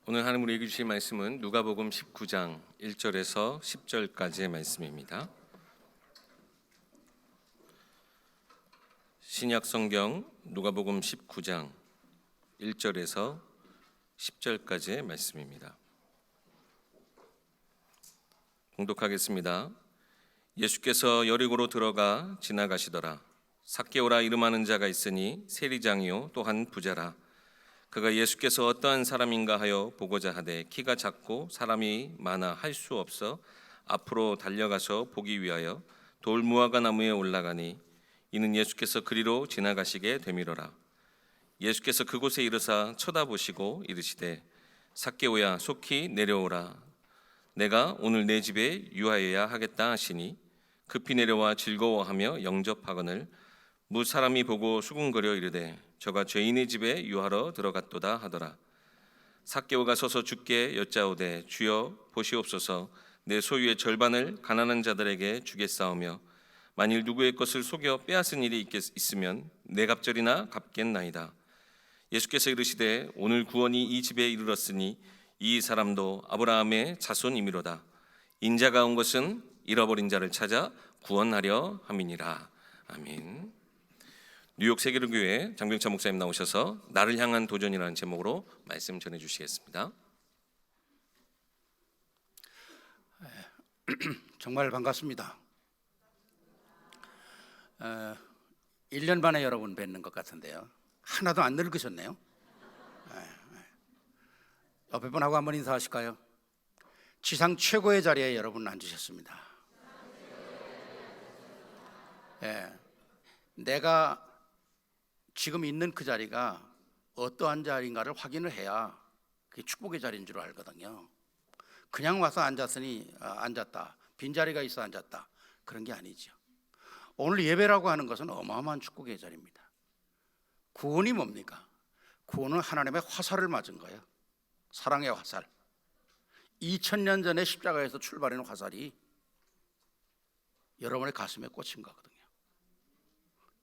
오늘 하나님 우리에게 주신 말씀은 누가복음 19장 1절에서 10절까지의 말씀입니다. 신약 성경 누가복음 19장 1절에서 10절까지의 말씀입니다. 봉독하겠습니다. 예수께서 여리고로 들어가 지나가시더라. 삭개오라 이름하는 자가 있으니 세리장이요 또한 부자라. 그가 예수께서 어떠한 사람인가 하여 보고자 하되 키가 작고 사람이 많아 할 수 없어 앞으로 달려가서 보기 위하여 돌 무화과 나무에 올라가니 이는 예수께서 그리로 지나가시게 되밀어라. 예수께서 그곳에 이르사 쳐다보시고 이르시되 삭개오야 속히 내려오라. 내가 오늘 내 집에 유하여야 하겠다 하시니 급히 내려와 즐거워하며 영접하거늘 무 사람이 보고 수군거려 이르되 저가 죄인의 집에 유하러 들어갔도다 하더라. 삭개오가 서서 주께 여짜오되 주여 보시옵소서 내 소유의 절반을 가난한 자들에게 주겠사오며 만일 누구의 것을 속여 빼앗은 일이 있으면 내 갑절이나 갚겠나이다. 예수께서 이르시되 오늘 구원이 이 집에 이르렀으니 이 사람도 아브라함의 자손이미로다. 인자가 온 것은 잃어버린 자를 찾아 구원하려 함이니라. 아멘. 뉴욕 세계로교회 장병찬 목사님 나오셔서 나를 향한 도전이라는 제목으로 말씀 전해주시겠습니다. 정말 반갑습니다. 1년 만에 여러분 뵙는 것 같은데요. 하나도 안 늙으셨네요. 옆에 분하고 한번 인사하실까요? 지상 최고의 자리에 여러분 앉으셨습니다. 내가 지금 있는 그 자리가 어떠한 자리인가를 확인을 해야 그게 축복의 자리인 줄 알거든요. 그냥 와서 앉았으니 앉았다, 빈자리가 있어 앉았다, 그런 게 아니죠. 오늘 예배라고 하는 것은 어마어마한 축복의 자리입니다. 구원이 뭡니까? 구원은 하나님의 화살을 맞은 거예요. 사랑의 화살. 2000년 전에 십자가에서 출발하는 화살이 여러분의 가슴에 꽂힌 거거든요.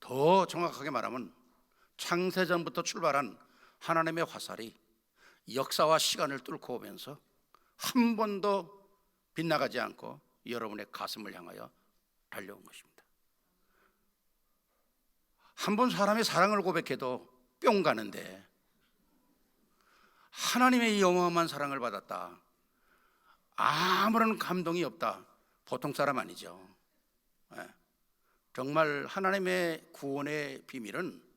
더 정확하게 말하면 창세전부터 출발한 하나님의 화살이 역사와 시간을 뚫고 오면서 한 번도 빗나가지 않고 여러분의 가슴을 향하여 달려온 것입니다. 한 번 사람의 사랑을 고백해도 뿅 가는데 하나님의 이 어마어마한 사랑을 받았다, 아무런 감동이 없다, 보통 사람 아니죠. 정말 하나님의 구원의 비밀은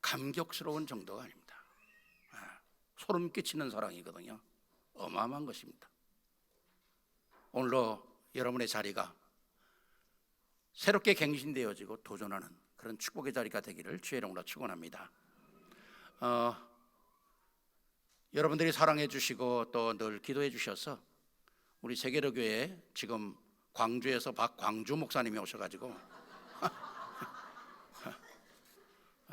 감격스러운 정도가 아닙니다. 소름 끼치는 사랑이거든요. 어마어마한 것입니다. 오늘로 여러분의 자리가 새롭게 갱신되어지고 도전하는 그런 축복의 자리가 되기를 주의 이름으로 축원합니다. 여러분들이 사랑해 주시고 또 늘 기도해 주셔서 우리 세계로교회에 지금 광주에서 박광주 목사님이 오셔가지고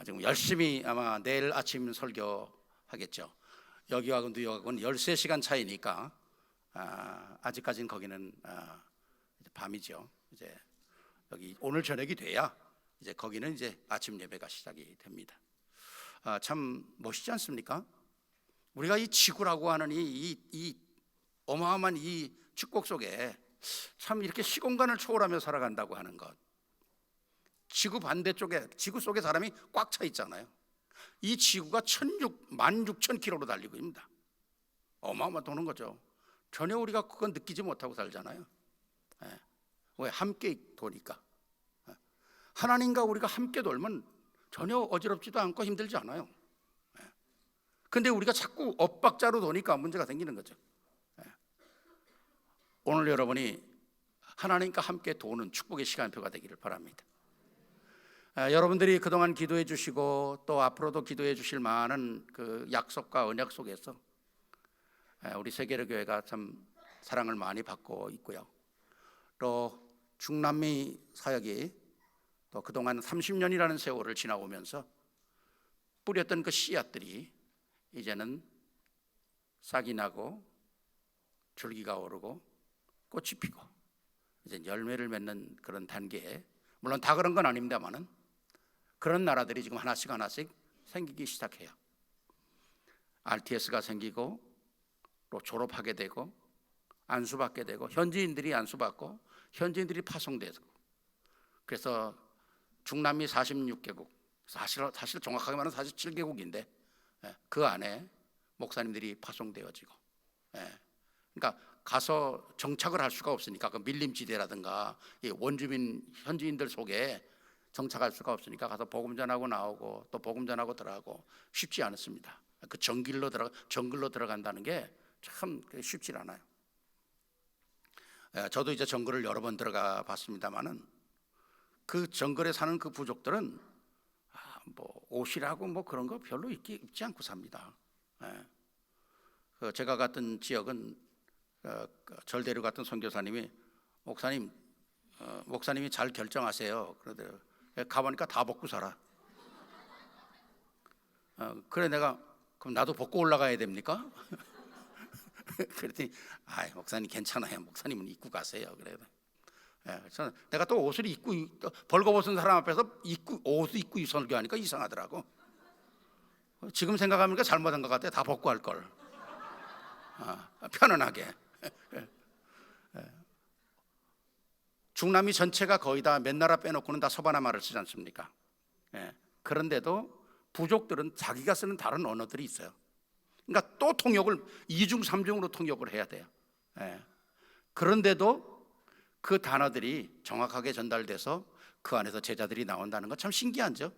지금 열심히 아마 내일 아침 설교하겠죠. 여기하고 뉴욕하고는 13시간 차이니까 아직까지는 거기는 밤이죠. 이제 여기 오늘 저녁이 돼야 이제 거기는 이제 아침 예배가 시작이 됩니다. 참 멋있지 않습니까? 우리가 이 지구라고 하는 이 어마어마한 이 축복 속에 참 이렇게 시공간을 초월하며 살아간다고 하는 것, 지구 반대쪽에, 지구 속에 사람이 꽉 차 있잖아요. 이 지구가 16,000km로 달리고 있습니다. 어마어마 도는 거죠. 전혀 우리가 그건 느끼지 못하고 살잖아요. 왜? 함께 도니까. 하나님과 우리가 함께 돌면 전혀 어지럽지도 않고 힘들지 않아요. 근데 우리가 자꾸 엇박자로 도니까 문제가 생기는 거죠. 오늘 여러분이 하나님과 함께 도는 축복의 시간표가 되기를 바랍니다. 여러분들이 그동안 기도해 주시고 또 앞으로도 기도해 주실 많은 그 약속과 언약 속에서 우리 세계로교회가 참 사랑을 많이 받고 있고요. 또 중남미 사역이 또 그동안 30년이라는 세월을 지나오면서 뿌렸던 그 씨앗들이 이제는 싹이 나고 줄기가 오르고 꽃이 피고 이제 열매를 맺는 그런 단계에, 물론 다 그런 건 아닙니다만은 그런 나라들이 지금 하나씩 생기기 시작해요. RTS가 생기고 또 졸업하게 되고 안수받게 되고 현지인들이 안수받고 현지인들이 파송되고, 그래서 중남미 46개국, 사실 정확하게 말하면 47개국인데 그 안에 목사님들이 파송되어지고, 그러니까 가서 정착을 할 수가 없으니까, 그 밀림지대라든가 이 원주민 현지인들 속에 정착할 수가 없으니까 가서 복음 전하고 나오고 또 복음 전하고 들어가고 쉽지 않습니다. 그 정글로 들어간다는 게 참 쉽지 않아요. 저도 이제 정글을 여러 번 들어가 봤습니다만은 그 정글에 사는 그 부족들은 뭐 옷이라고 뭐 그런 거 별로 입지 않고 삽니다. 제가 갔던 지역은 절대로 갔던 선교사님이 목사님이 잘 결정하세요. 그러더라고요. 가보니까 다 벗고 살아. 그래 내가 그럼 나도 벗고 올라가야 됩니까? 그랬더니 목사님 괜찮아요. 목사님은 입고 가세요. 그래요. 저는 내가 또 옷을 입고 벌거벗은 사람 앞에서 옷을 입고 설교하니까 이상하더라고. 지금 생각하니까 잘못한 것 같아. 다 벗고 할 걸. 편안하게. 중남미 전체가 거의 다 몇 나라 빼놓고는 다 서바나마를 쓰지 않습니까? 그런데도 부족들은 자기가 쓰는 다른 언어들이 있어요. 그러니까 또 통역을 2중 3중으로 통역을 해야 돼요. 그런데도 그 단어들이 정확하게 전달돼서 그 안에서 제자들이 나온다는 건 참 신기하죠.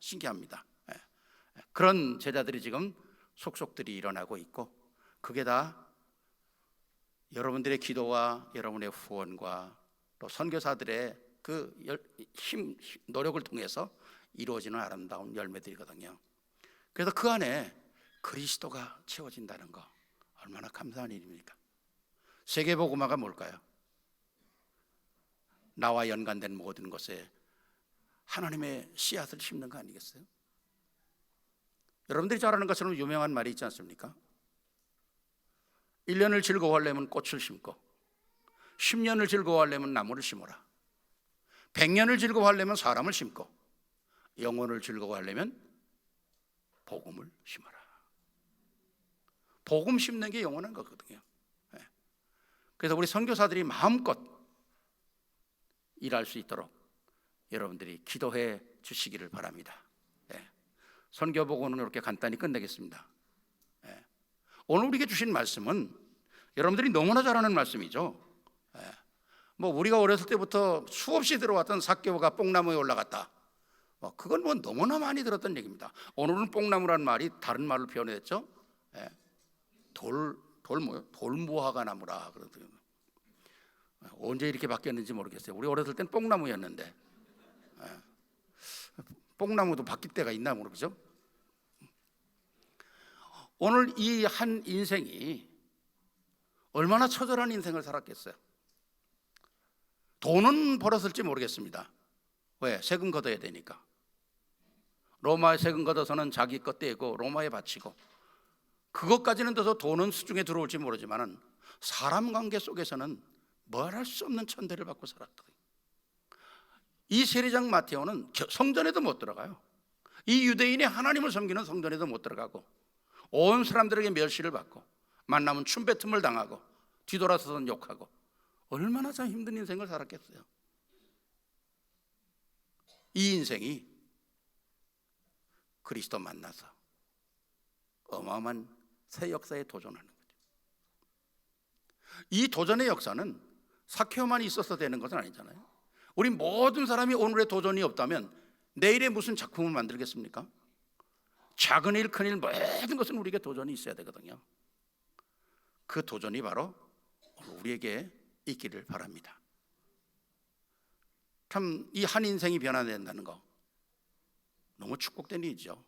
신기합니다. 그런 제자들이 지금 속속들이 일어나고 있고, 그게 다 여러분들의 기도와 여러분의 후원과 또 선교사들의 그 노력을 통해서 이루어지는 아름다운 열매들이거든요. 그래서 그 안에 그리스도가 채워진다는 거 얼마나 감사한 일입니까? 세계복음화가 뭘까요? 나와 연관된 모든 것에 하나님의 씨앗을 심는 거 아니겠어요? 여러분들이 잘 아는 것처럼 유명한 말이 있지 않습니까? 1년을 즐거워하려면 꽃을 심고, 10년을 즐거워하려면 나무를 심어라. 100년을 즐거워하려면 사람을 심고, 영혼을 즐거워하려면 복음을 심어라. 복음 심는 게 영원한 거거든요. 그래서 우리 선교사들이 마음껏 일할 수 있도록 여러분들이 기도해 주시기를 바랍니다. 선교복음은 이렇게 간단히 끝내겠습니다. 오늘 우리에게 주신 말씀은 여러분들이 너무나 잘 아는 말씀이죠. 뭐 우리가 어렸을 때부터 수없이 들어왔던 삭개오가 뽕나무에 올라갔다, 그건 뭐 너무나 많이 들었던 얘기입니다. 오늘은 뽕나무라는 말이 다른 말로 표현했죠. 돌무화과 나무라 그러더라고요. 언제 이렇게 바뀌었는지 모르겠어요. 우리 어렸을 땐 뽕나무였는데 뽕나무도 바뀔 때가 있나 모르겠죠. 오늘 이 한 인생이 얼마나 처절한 인생을 살았겠어요. 돈은 벌었을지 모르겠습니다. 왜? 세금 걷어야 되니까. 로마에 세금 걷어서는 자기 것 떼고 로마에 바치고, 그것까지는 돼서 돈은 수중에 들어올지 모르지만은 사람 관계 속에서는 말할 수 없는 천대를 받고 살았다. 이 세리장 마테오는 성전에도 못 들어가요. 이 유대인이 하나님을 섬기는 성전에도 못 들어가고 온 사람들에게 멸시를 받고 만나면 춤뱉음을 당하고 뒤돌아서는 욕하고, 얼마나 참 힘든 인생을 살았겠어요. 이 인생이 그리스도 만나서 어마어마한 새 역사에 도전하는 거죠. 이 도전의 역사는 삭개오만 있어서 되는 것은 아니잖아요. 우리 모든 사람이 오늘의 도전이 없다면 내일에 무슨 작품을 만들겠습니까? 작은 일, 큰 일, 모든 것은 우리에게 도전이 있어야 되거든요. 그 도전이 바로 우리에게 있기를 바랍니다. 참 이 한 인생이 변화된다는 거 너무 축복된 일이죠.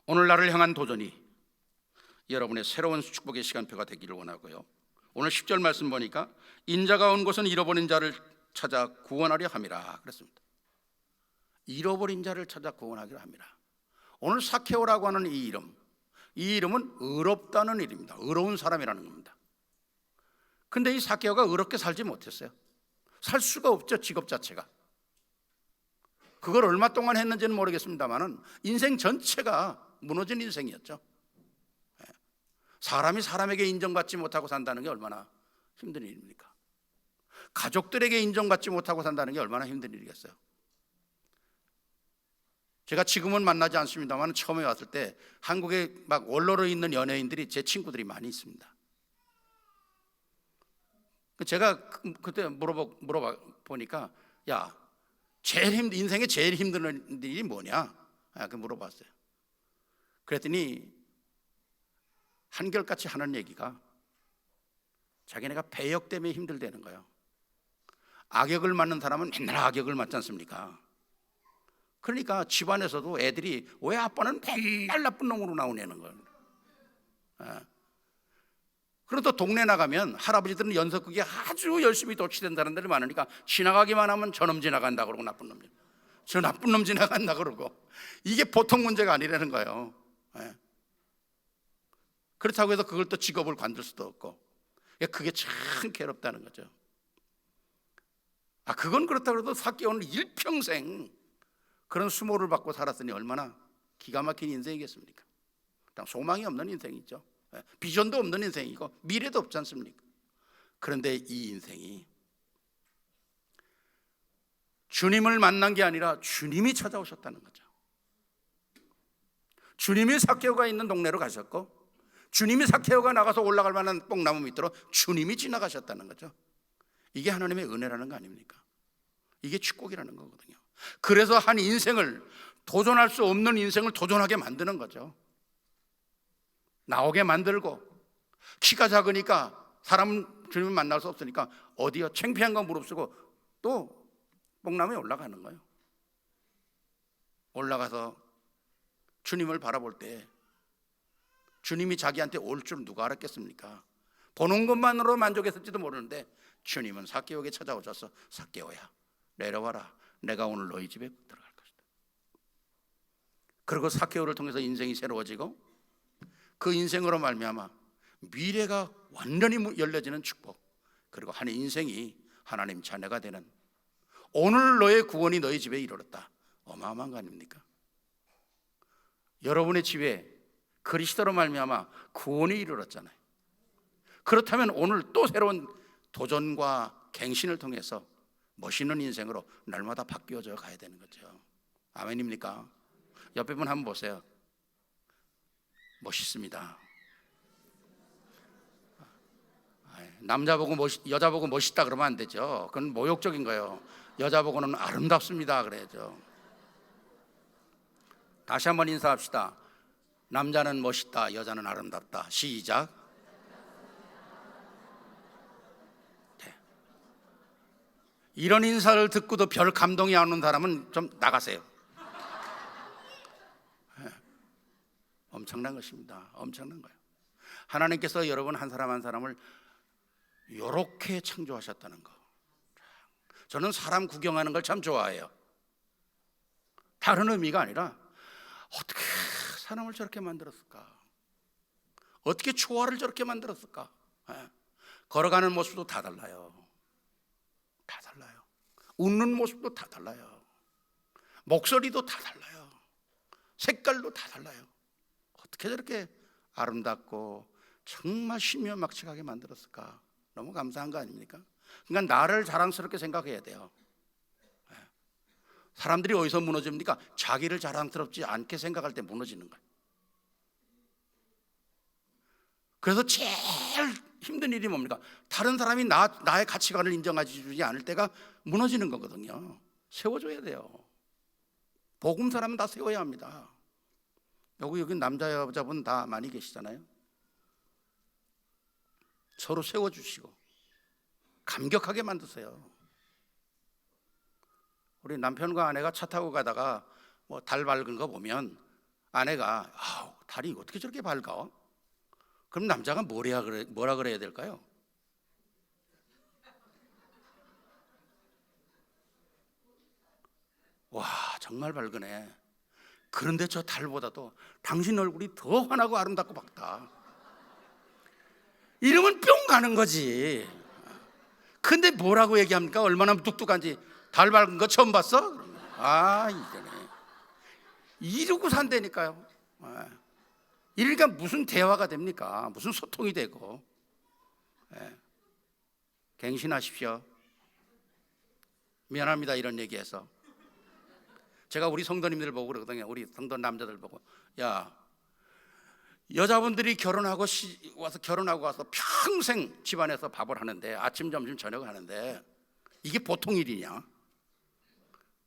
오늘 나를 향한 도전이 여러분의 새로운 축복의 시간표가 되기를 원하고요. 오늘 10절 말씀 보니까 인자가 온 곳은 잃어버린 자를 찾아 구원하려 함이라 그랬습니다. 잃어버린 자를 찾아 구원하기로 합니다. 오늘 삭개오라고 하는 이 이름은 의롭다는 일입니다. 의로운 사람이라는 겁니다. 근데 이 삭개오가 의롭게 살지 못했어요. 살 수가 없죠. 직업 자체가. 그걸 얼마 동안 했는지는 모르겠습니다만은 인생 전체가 무너진 인생이었죠. 사람이 사람에게 인정받지 못하고 산다는 게 얼마나 힘든 일입니까? 가족들에게 인정받지 못하고 산다는 게 얼마나 힘든 일이겠어요. 제가 지금은 만나지 않습니다만 처음에 왔을 때 한국에 막 원로로 있는 연예인들이 제 친구들이 많이 있습니다. 제가 그때 물어봐 보니까 야, 인생에 제일 힘든 일이 뭐냐? 그 물어봤어요. 그랬더니 한결같이 하는 얘기가 자기네가 배역 때문에 힘들다는 거예요. 악역을 맡는 사람은 맨날 악역을 맡지 않습니까? 그러니까 집안에서도 애들이 왜 아빠는 맨날 나쁜 놈으로 나오냐는 거예요. 그리고 또 동네 나가면 할아버지들은 연속극에 아주 열심히 도취된 사람들이 많으니까 지나가기만 하면 저놈 지나간다 그러고 저 나쁜 놈 지나간다 그러고 이게 보통 문제가 아니라는 거예요. 그렇다고 해서 그걸 또 직업을 관둘 수도 없고 그게 참 괴롭다는 거죠. 그건 그렇다고 해도 삭개오는 일평생 그런 수모를 받고 살았으니 얼마나 기가 막힌 인생이겠습니까? 소망이 없는 인생이죠. 비전도 없는 인생이고 미래도 없지 않습니까? 그런데 이 인생이 주님을 만난 게 아니라 주님이 찾아오셨다는 거죠. 주님이 삭개오가 있는 동네로 가셨고 주님이 삭개오가 나가서 올라갈 만한 뽕나무 밑으로 주님이 지나가셨다는 거죠. 이게 하나님의 은혜라는 거 아닙니까? 이게 축복이라는 거거든요. 그래서 한 인생을 도전할 수 없는 인생을 도전하게 만드는 거죠. 나오게 만들고 키가 작으니까 사람 주님을 만날 수 없으니까 어디요? 창피한 거 무릅쓰고 또 뽕나무에 올라가는 거예요. 올라가서 주님을 바라볼 때 주님이 자기한테 올 줄 누가 알았겠습니까? 보는 것만으로 만족했을지도 모르는데 주님은 삭개오에게 찾아오셔서 삭개오야 내려와라, 내가 오늘 너희 집에 들어갈 것이다. 그리고 삭개오를 통해서 인생이 새로워지고 그 인생으로 말미암아 미래가 완전히 열려지는 축복, 그리고 한 인생이 하나님 자녀가 되는, 오늘 너의 구원이 너희 집에 이르렀다. 어마어마한 거 아닙니까? 여러분의 집에 그리스도로 말미암아 구원이 이르렀잖아요. 그렇다면 오늘 또 새로운 도전과 갱신을 통해서 멋있는 인생으로 날마다 바뀌어져 가야 되는 거죠. 아멘입니까? 옆에 분 한번 보세요. 멋있습니다. 남자 보고 여자 보고 멋있다 그러면 안 되죠. 그건 모욕적인 거예요. 여자 보고는 아름답습니다 그래야죠. 다시 한번 인사합시다. 남자는 멋있다, 여자는 아름답다. 시작. 네. 이런 인사를 듣고도 별 감동이 안 오는 사람은 좀 나가세요. 네. 엄청난 것입니다. 엄청난 거예요. 하나님께서 여러분 한 사람 한 사람을 이렇게 창조하셨다는 거. 저는 사람 구경하는 걸 참 좋아해요. 다른 의미가 아니라 어떻게 사람을 저렇게 만들었을까? 어떻게 초화를 저렇게 만들었을까? 걸어가는 모습도 다 달라요. 다 달라요. 웃는 모습도 다 달라요. 목소리도 다 달라요. 색깔도 다 달라요. 어떻게 저렇게 아름답고 정말 신묘막측하게 만들었을까? 너무 감사한 거 아닙니까? 그러니까 나를 자랑스럽게 생각해야 돼요. 사람들이 어디서 무너집니까? 자기를 자랑스럽지 않게 생각할 때 무너지는 거예요. 그래서 제일 힘든 일이 뭡니까? 다른 사람이 나의 가치관을 인정해주지 않을 때가 무너지는 거거든요. 세워줘야 돼요. 복음 사람은 다 세워야 합니다. 여기 남자 여자분 다 많이 계시잖아요. 서로 세워주시고 감격하게 만드세요. 우리 남편과 아내가 차 타고 가다가 뭐 달 밝은 거 보면 아내가 달이 어떻게 저렇게 밝아? 그럼 남자가 뭐라 그래야 될까요? 와, 정말 밝으네. 그런데 저 달보다도 당신 얼굴이 더 환하고 아름답고 밝다. 이러면 뿅 가는 거지. 근데 뭐라고 얘기합니까? 얼마나 뚝뚝한지. 달 밝은 거 처음 봤어? 이거네. 이러고 산다니까요. 이러니까 무슨 대화가 됩니까? 무슨 소통이 되고. 갱신하십시오. 미안합니다, 이런 얘기해서. 제가 우리 성도님들 보고 그러거든요. 우리 성도 남자들 보고, 야, 여자분들이 와서 결혼하고 와서 평생 집안에서 밥을 하는데, 아침 점심 저녁을 하는데 이게 보통 일이냐?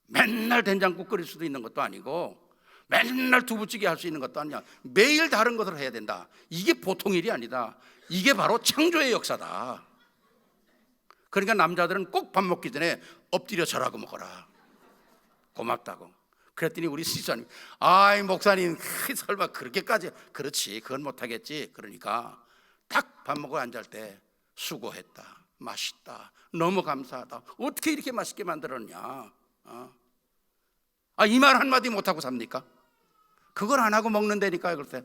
맨날 된장국 끓일 수도 있는 것도 아니고 맨날 두부찌개 할 수 있는 것도 아니야. 매일 다른 것을 해야 된다. 이게 보통 일이 아니다. 이게 바로 창조의 역사다. 그러니까 남자들은 꼭 밥 먹기 전에 엎드려 절하고 먹어라. 고맙다고. 그랬더니 우리 시사님, 목사님, 설마 그렇게까지? 그렇지, 그건 못하겠지. 그러니까 딱 밥 먹고 앉을 때 수고했다, 맛있다, 너무 감사하다, 어떻게 이렇게 맛있게 만들었냐? 이 말 한마디 못하고 삽니까? 그걸 안 하고 먹는다니까요. 그럴 때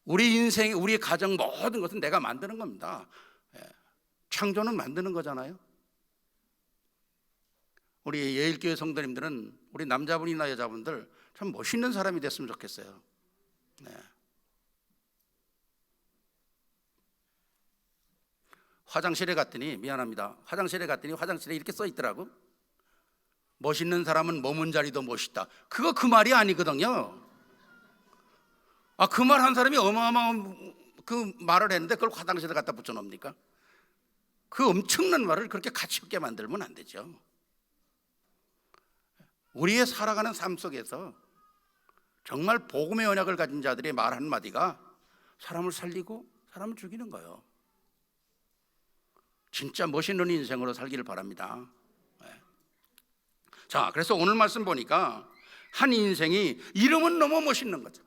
우리 인생, 우리 가정 모든 것은 내가 만드는 겁니다. 창조는 만드는 거잖아요. 우리 예일교회 성도님들은, 우리 남자분이나 여자분들 참 멋있는 사람이 됐으면 좋겠어요. 화장실에 갔더니, 미안합니다, 화장실에 갔더니 화장실에 이렇게 써 있더라고. 멋있는 사람은 머문 자리도 멋있다. 그거 그 말이 아니거든요. 그 말 한 사람이 어마어마한 그 말을 했는데 그걸 화장실에 갖다 붙여놓습니까? 그 엄청난 말을 그렇게 가치 없게 만들면 안 되죠. 우리의 살아가는 삶 속에서 정말 복음의 언약을 가진 자들의 말 한마디가 사람을 살리고 사람을 죽이는 거예요. 진짜 멋있는 인생으로 살기를 바랍니다. 자, 그래서 오늘 말씀 보니까 한 인생이 이름은 너무 멋있는 거죠.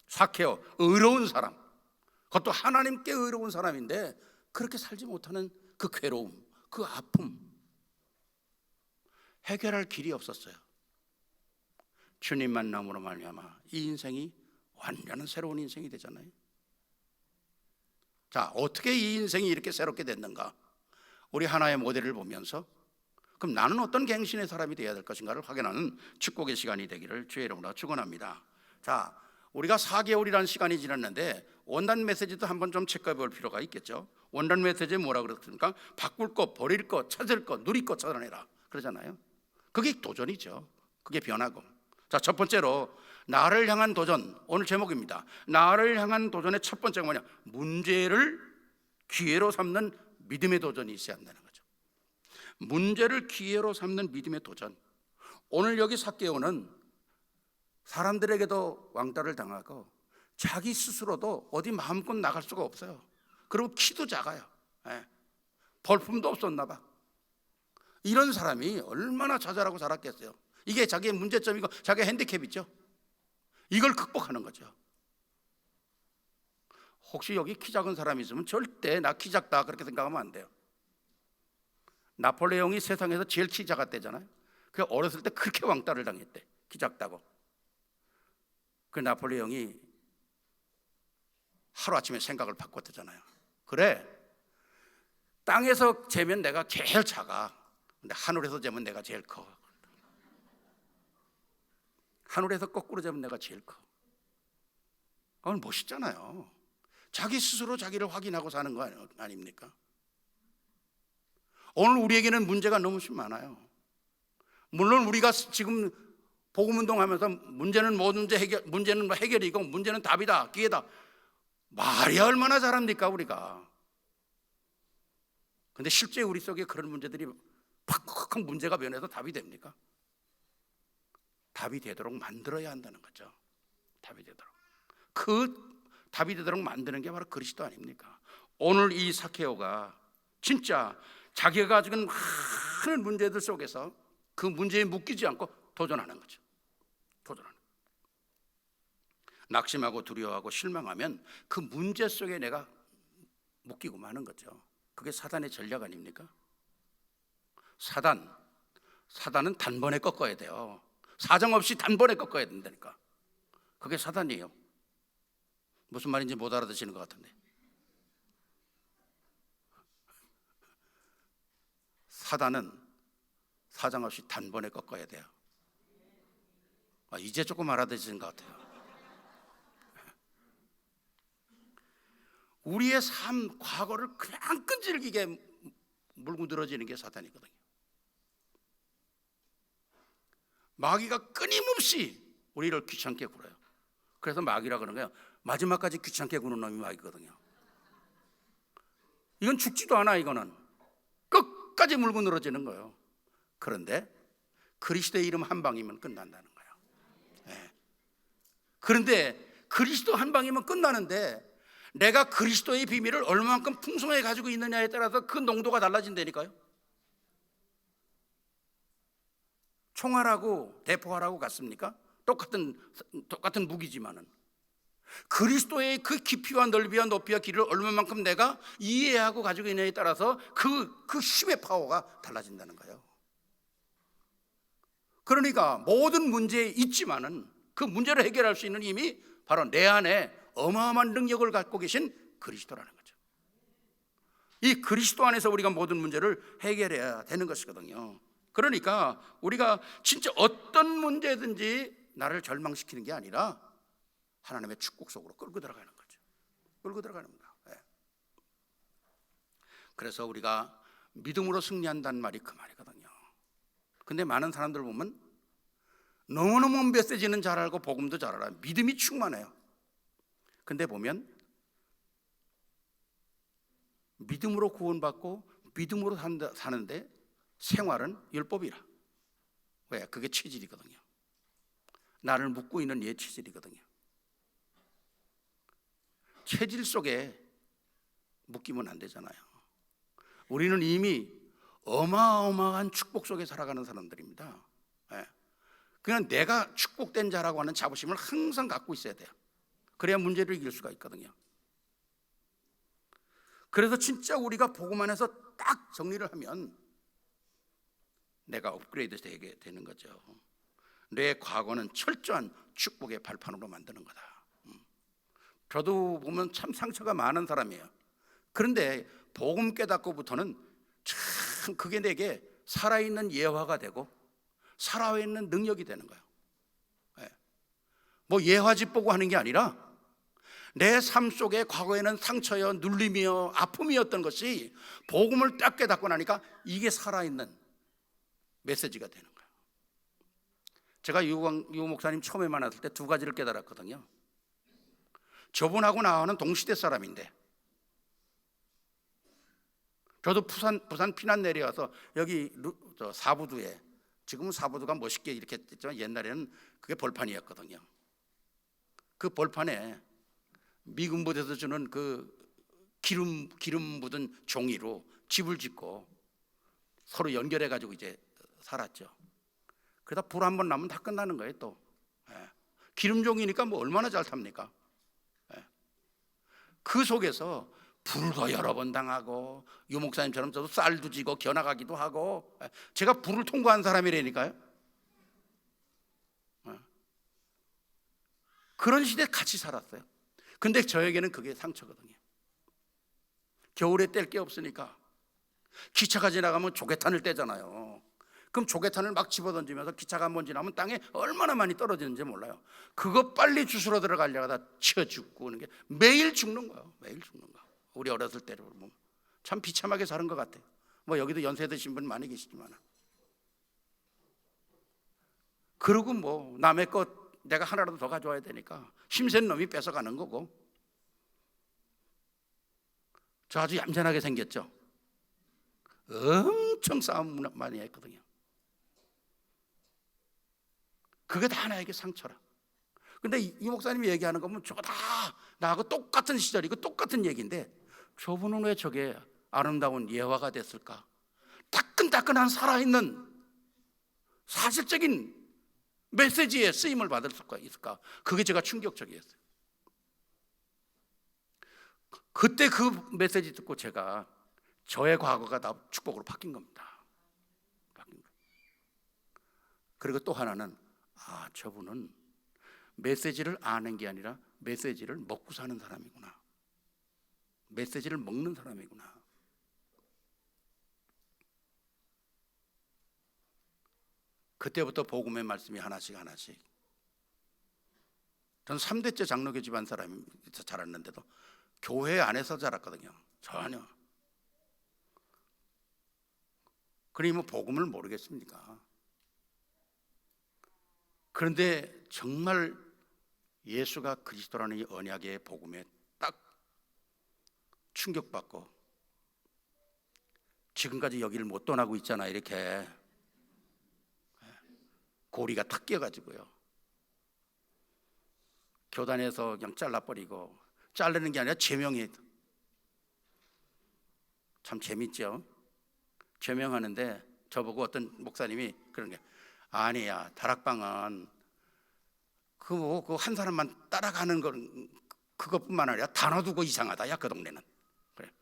삭개오, 의로운 사람, 그것도 하나님께 의로운 사람인데 그렇게 살지 못하는 그 괴로움, 그 아픔, 해결할 길이 없었어요. 주님 만남으로 말미암아 이 인생이 완전한 새로운 인생이 되잖아요. 자, 어떻게 이 인생이 이렇게 새롭게 됐는가? 우리 하나의 모델을 보면서 그럼 나는 어떤 갱신의 사람이 되어야 될 것인가를 확인하는 축복의 시간이 되기를 주의 이름으로 축원합니다. 자, 우리가 4개월이라는 시간이 지났는데 원단 메시지도 한번 좀 체크해 볼 필요가 있겠죠. 원단 메시지에 뭐라 그랬습니까? 바꿀 것, 버릴 것, 찾을 것, 누릴 것 찾아내라 그러잖아요. 그게 도전이죠. 그게 변화고. 자, 첫 번째로 나를 향한 도전, 오늘 제목입니다. 나를 향한 도전의 첫 번째가 뭐냐? 문제를 기회로 삼는 믿음의 도전이 있어야 한다는 거죠. 문제를 기회로 삼는 믿음의 도전. 오늘 여기 삭개오는 사람들에게도 왕따를 당하고 자기 스스로도 어디 마음껏 나갈 수가 없어요. 그리고 키도 작아요. 벌품도 없었나 봐. 이런 사람이 얼마나 자잘하고 자랐겠어요. 이게 자기의 문제점이고 자기의 핸디캡이죠. 이걸 극복하는 거죠. 혹시 여기 키 작은 사람이 있으면 절대 나 키 작다 그렇게 생각하면 안 돼요. 나폴레옹이 세상에서 제일 키 작았대잖아요. 그 어렸을 때 그렇게 왕따를 당했대. 키 작다고. 그 나폴레옹이 하루아침에 생각을 바꿨대잖아요. 그래, 땅에서 재면 내가 제일 작아. 근데 하늘에서 재면 내가 제일 커. 하늘에서 거꾸로 재면 내가 제일 커. 그건 멋있잖아요. 자기 스스로 자기를 확인하고 사는 거 아닙니까? 오늘 우리에게는 문제가 너무 많아요. 물론 우리가 지금 복음운동하면서 문제는 모든 문제는 해결이고 문제는 답이다, 기회다, 말이 얼마나 잘합니까 우리가? 근데 실제 우리 속에 그런 문제들이 팍팍한 문제가 변해서 답이 됩니까? 답이 되도록 만들어야 한다는 거죠. 답이 되도록. 그 답이 되도록 만드는 게 바로 그리스도 아닙니까? 오늘 이 삭개오가 진짜 자기가 가지고 많은 문제들 속에서 그 문제에 묶이지 않고 도전하는 거죠. 도전하는. 낙심하고 두려워하고 실망하면 그 문제 속에 내가 묶이고 마는 거죠. 그게 사단의 전략 아닙니까? 사단은 단번에 꺾어야 돼요. 사정없이 단번에 꺾어야 된다니까. 그게 사단이에요. 무슨 말인지 못 알아듣시는 것 같은데. 사정없이 단번에 꺾어야 돼요. 이제 조금 알아듣으신 것 같아요. 우리의 삶, 과거를 그냥 끈질기게 물고 늘어지는 게 사탄이거든요. 마귀가 끊임없이 우리를 귀찮게 굴어요. 그래서 마귀라 그러는 거예요. 마지막까지 귀찮게 구는 놈이 마귀거든요. 이건 죽지도 않아. 이거는 끝까지 물고 늘어지는 거예요. 그런데 그리스도의 이름 한 방이면 끝난다는 거예요. 네. 그런데 그리스도 한 방이면 끝나는데 내가 그리스도의 비밀을 얼마만큼 풍성하게 가지고 있느냐에 따라서 그 농도가 달라진다니까요. 총알하고 대포알하고 같습니까? 똑같은 무기지만은 그리스도의 그 깊이와 넓이와 높이와 길이를 얼마만큼 내가 이해하고 가지고 있느냐에 따라서 그 힘의 파워가 달라진다는 거예요. 그러니까 모든 문제에 있지만은 그 문제를 해결할 수 있는 힘이 바로 내 안에 어마어마한 능력을 갖고 계신 그리스도라는 거죠. 이 그리스도 안에서 우리가 모든 문제를 해결해야 되는 것이거든요. 그러니까 우리가 진짜 어떤 문제든지 나를 절망시키는 게 아니라 하나님의 축복 속으로 끌고 들어가는 거죠. 끌고 들어가는 거야. 네. 그래서 우리가 믿음으로 승리한다는 말이 그 말이거든요. 근데 많은 사람들 보면 너무너무 메시지는 잘 알고 복음도 잘 알아요. 믿음이 충만해요. 근데 보면 믿음으로 구원받고 믿음으로 사는데 생활은 율법이라. 왜? 그게 체질이거든요. 나를 묶고 있는 얘 체질이거든요. 체질 속에 묶이면 안 되잖아요. 우리는 이미 어마어마한 축복 속에 살아가는 사람들입니다. 그냥 내가 축복된 자라고 하는 자부심을 항상 갖고 있어야 돼요. 그래야 문제를 이길 수가 있거든요. 그래서 진짜 우리가 복음 안에서 딱 정리를 하면 내가 업그레이드 되게 되는 거죠. 내 과거는 철저한 축복의 발판으로 만드는 거다. 저도 보면 참 상처가 많은 사람이에요. 그런데 복음 깨닫고부터는 참 그게 내게 살아있는 예화가 되고 살아있는 능력이 되는 거예요. 뭐 예화집 보고 하는 게 아니라 내 삶 속에 과거에는 상처여 눌림이여 아픔이었던 것이 복음을 딱 깨닫고 나니까 이게 살아있는 메시지가 되는 거예요. 제가 유 목사님 처음에 만났을 때 두 가지를 깨달았거든요. 저분하고 나와는 동시대 사람인데 저도 부산 피난 내려와서 여기 사부두에, 지금은 사부두가 멋있게 이렇게 했지만 옛날에는 그게 벌판이었거든요. 그 벌판에 미군 부대에서 주는 그 기름 묻은 종이로 집을 짓고 서로 연결해 가지고 이제 살았죠. 그러다 불 한 번 나면 다 끝나는 거예요. 또 기름 종이니까 뭐 얼마나 잘 탑니까? 그 속에서 불도 여러 번 당하고 유 목사님처럼 저도 쌀도 지고 겨나가기도 하고 제가 불을 통과한 사람이라니까요. 그런 시대에 같이 살았어요. 근데 저에게는 그게 상처거든요. 겨울에 뗄 게 없으니까 기차가 지나가면 조개탄을 떼잖아요. 그럼 조개탄을 막 집어던지면서 기차가 한 번 지나면 땅에 얼마나 많이 떨어지는지 몰라요. 그거 빨리 주스러 들어가려다 치어 죽고 그런 게 매일 죽는 거예요. 매일 죽는 거. 우리 어렸을 때로 보면 참 비참하게 사는 것 같아요. 뭐 여기도 연세 드신 분 많이 계시지만 그러고 뭐 남의 것 내가 하나라도 더 가져와야 되니까 힘센 놈이 뺏어가는 거고. 저 아주 얌전하게 생겼죠. 엄청 싸움 많이 했거든요. 그게 다 나에게 상처라. 근데 이 목사님이 얘기하는 거 보면 저거 다 나하고 똑같은 시절이고 똑같은 얘기인데 저분은 왜 저게 아름다운 예화가 됐을까? 따끈따끈한 살아있는 사실적인 메시지에 쓰임을 받을 수가 있을까? 그게 제가 충격적이었어요. 그때 그 메시지 듣고 제가 저의 과거가 다 축복으로 바뀐 겁니다. 바뀐 거예요. 그리고 또 하나는 저분은 메시지를 아는 게 아니라 메시지를 먹고 사는 사람이구나. 메시지를 먹는 사람이구나. 그때부터 복음의 말씀이 하나씩 하나씩. 전 3대째 장로교 집안 사람에서 자랐는데도 교회 안에서 자랐거든요. 전혀. 그러니 뭐 복음을 모르겠습니까? 그런데 정말 예수가 그리스도라는 이 언약의 복음에 딱 충격받고 지금까지 여기를 못 떠나고 있잖아. 이렇게 고리가 탁 끼어가지고요. 교단에서 그냥 잘라버리고, 자르는 게 아니라 제명이. 참 재밌죠. 제명하는데 저보고 어떤 목사님이 그런 게, 아니야, 다락방은 그 한 사람만 따라가는 건 그것뿐만 아니라 단어 두고 이상하다. 야, 그 동네는. 그래.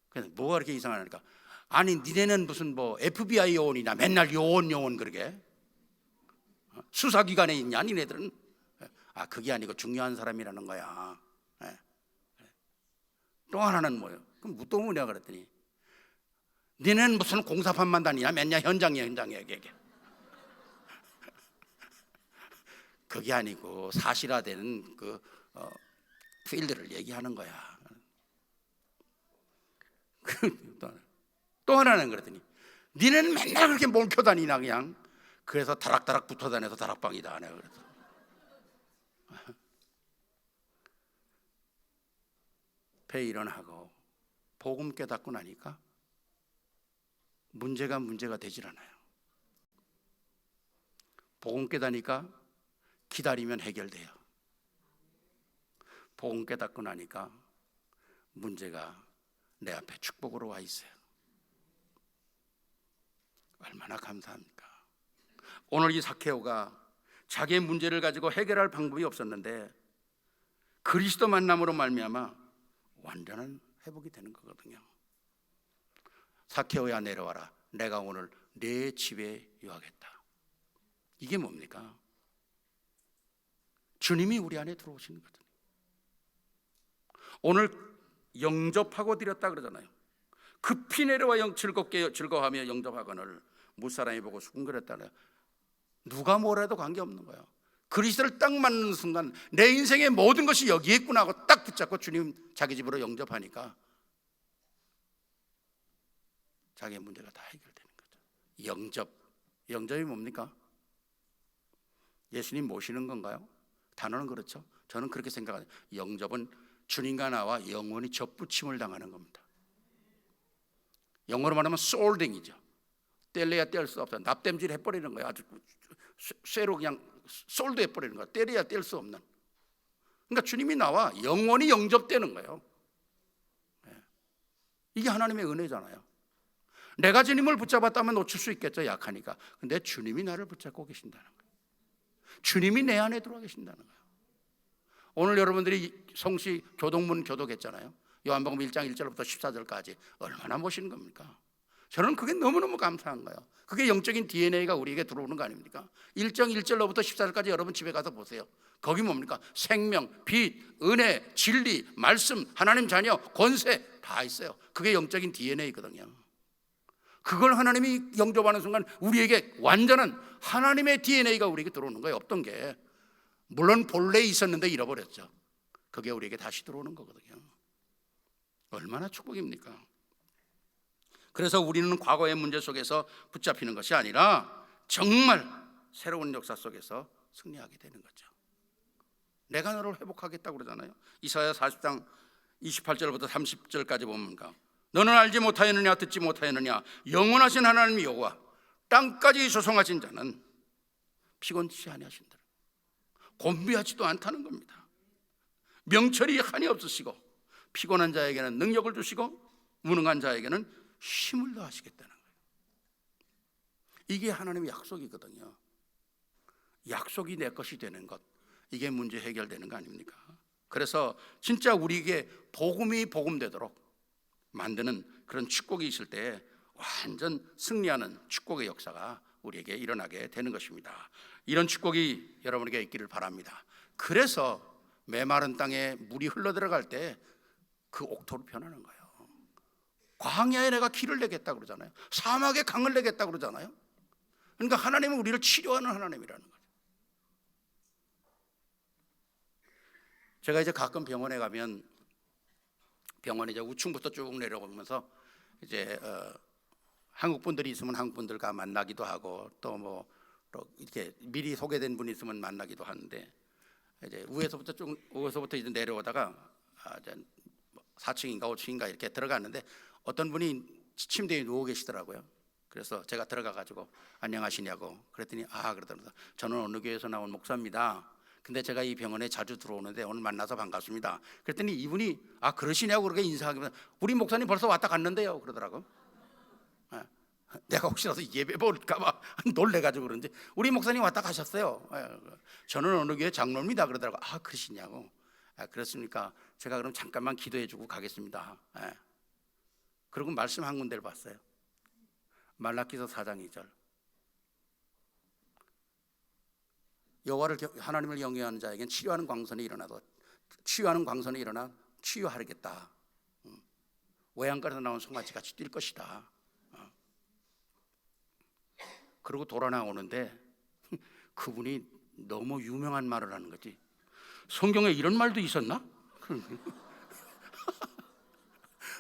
그래서 뭐가 그렇게 이상하니까, 아니 니네는 무슨 뭐 FBI 요원이나 맨날 요원 그러게 수사기관에 있냐 니네들은. 아, 그게 아니고 중요한 사람이라는 거야. 또 하나는 뭐예요? 그럼 또 뭐냐 그랬더니, 니네는 무슨 공사판만 다니냐 맨날 현장에 얘기해. 그게 아니고 사실화되는 그 필드를 얘기하는 거야. 또 하나는 그랬더니, 니네는 맨날 그렇게 몰켜 다니나 그냥. 그래서 다락다락 붙어 다녀서 다락방이다. 내가 그랬어. 일어나고 복음 깨닫고 나니까 문제가 되질 않아요. 복음 깨닫니까 기다리면 해결돼요. 복음 깨닫고 나니까 문제가 내 앞에 축복으로 와 있어요. 얼마나 감사합니까? 오늘 이 삭개오가 자기의 문제를 가지고 해결할 방법이 없었는데 그리스도 만남으로 말미암아 완전한 회복이 되는 거거든요. 삭개오야, 내려와라. 내가 오늘 내 집에 유하겠다. 이게 뭡니까? 주님이 우리 안에 들어오시는 거거든요. 오늘 영접하고 드렸다 그러잖아요. 급히 내려와 즐겁게 즐거워하며 영접하거늘 무사람이 보고 수군거렸다는. 누가 뭐래도 관계없는 거예요. 그리스도를 딱 만나는 순간 내 인생의 모든 것이 여기에 있구나 하고 딱 붙잡고 주님 자기 집으로 영접하니까 자기의 문제가 다 해결되는 거죠. 영접이 뭡니까? 예수님 모시는 건가요? 단어는 그렇죠. 저는 그렇게 생각해요. 영접은 주님과 나와 영원히 접붙임을 당하는 겁니다. 영어로 말하면 솔딩이죠. 뗄래야 뗄 수 없어. 납땜질 해버리는 거예요. 아주 쇠로 그냥 솔드 해버리는 거예요. 떼려야 뗄 수 없는. 그러니까 주님이 나와 영원히 영접되는 거예요. 이게 하나님의 은혜잖아요. 내가 주님을 붙잡았다면 놓칠 수 있겠죠, 약하니까. 근데 주님이 나를 붙잡고 계신다는 거예요. 주님이 내 안에 들어와 계신다는 거예요. 오늘 여러분들이 성시 교동문 교독했잖아요. 요한복음 1장 1절부터 14절까지 얼마나 모시는 겁니까? 저는 그게 너무너무 감사한 거예요. 그게 영적인 DNA가 우리에게 들어오는 거 아닙니까? 1장 1절로부터 14절까지 여러분 집에 가서 보세요. 거기 뭡니까? 생명, 빛, 은혜, 진리, 말씀, 하나님 자녀, 권세 다 있어요. 그게 영적인 DNA거든요. 그걸 하나님이 영접하는 순간 우리에게 완전한 하나님의 DNA가 우리에게 들어오는 거예요. 없던 게. 물론 본래 있었는데 잃어버렸죠. 그게 우리에게 다시 들어오는 거거든요. 얼마나 축복입니까? 그래서 우리는 과거의 문제 속에서 붙잡히는 것이 아니라 정말 새로운 역사 속에서 승리하게 되는 거죠. 내가 너를 회복하겠다고 그러잖아요. 이사야 40장 28절부터 30절까지 보면 너는 알지 못하였느냐 듣지 못하였느냐 영원하신 하나님 여호와 땅까지 조성하신 자는 피곤치 아니하신다. 곤비하지도 않다는 겁니다. 명철이 한이 없으시고 피곤한 자에게는 능력을 주시고 무능한 자에게는 힘을 더하시겠다는 거예요. 이게 하나님의 약속이거든요. 약속이 내 것이 되는 것, 이게 문제 해결되는 거 아닙니까? 그래서 진짜 우리에게 복음이 복음되도록 만드는 그런 축복이 있을 때 완전 승리하는 축복의 역사가 우리에게 일어나게 되는 것입니다. 이런 축복이 여러분에게 있기를 바랍니다. 그래서 메마른 땅에 물이 흘러들어갈 때 그 옥토로 변하는 거예요. 광야에 내가 길을 내겠다 그러잖아요. 사막에 강을 내겠다 그러잖아요. 그러니까 하나님은 우리를 치료하는 하나님이라는 거죠. 제가 이제 가끔 병원에 가면 병원에 이제 우층부터 쭉 내려오면서 이제 한국 분들이 있으면 한국 분들과 만나기도 하고 또 뭐 이렇게 미리 소개된 분이 있으면 만나기도 하는데 이제 위에서부터 이제 내려오다가 이제 4층인가 5층인가 이렇게 들어갔는데 어떤 분이 침대에 누워 계시더라고요. 그래서 제가 들어가 가지고 안녕하시냐고 그랬더니 그러더라고요. 저는 어느 교회에서 나온 목사입니다. 근데 제가 이 병원에 자주 들어오는데 오늘 만나서 반갑습니다. 그랬더니 이분이 그러시냐고 그렇게 인사하기만 우리 목사님 벌써 왔다 갔는데요 그러더라고. 내가 혹시라도 예배 볼까봐 놀래가지고 그런지 우리 목사님 왔다 가셨어요. 저는 어느 교회 장로입니다 그러더라고. 그러시냐고. 그렇습니까? 제가 그럼 잠깐만 기도해주고 가겠습니다. 그리고 말씀 한 군데를 봤어요. 말라기서 4장 2절. 여호와를 하나님을 경외하는 자에겐 치유하는 광선이 일어나 치유하겠다. 외양간에서 나온 송아지같이 뛸 것이다. 그리고 돌아 나오는데 그분이 너무 유명한 말을 하는 거지. 성경에 이런 말도 있었나?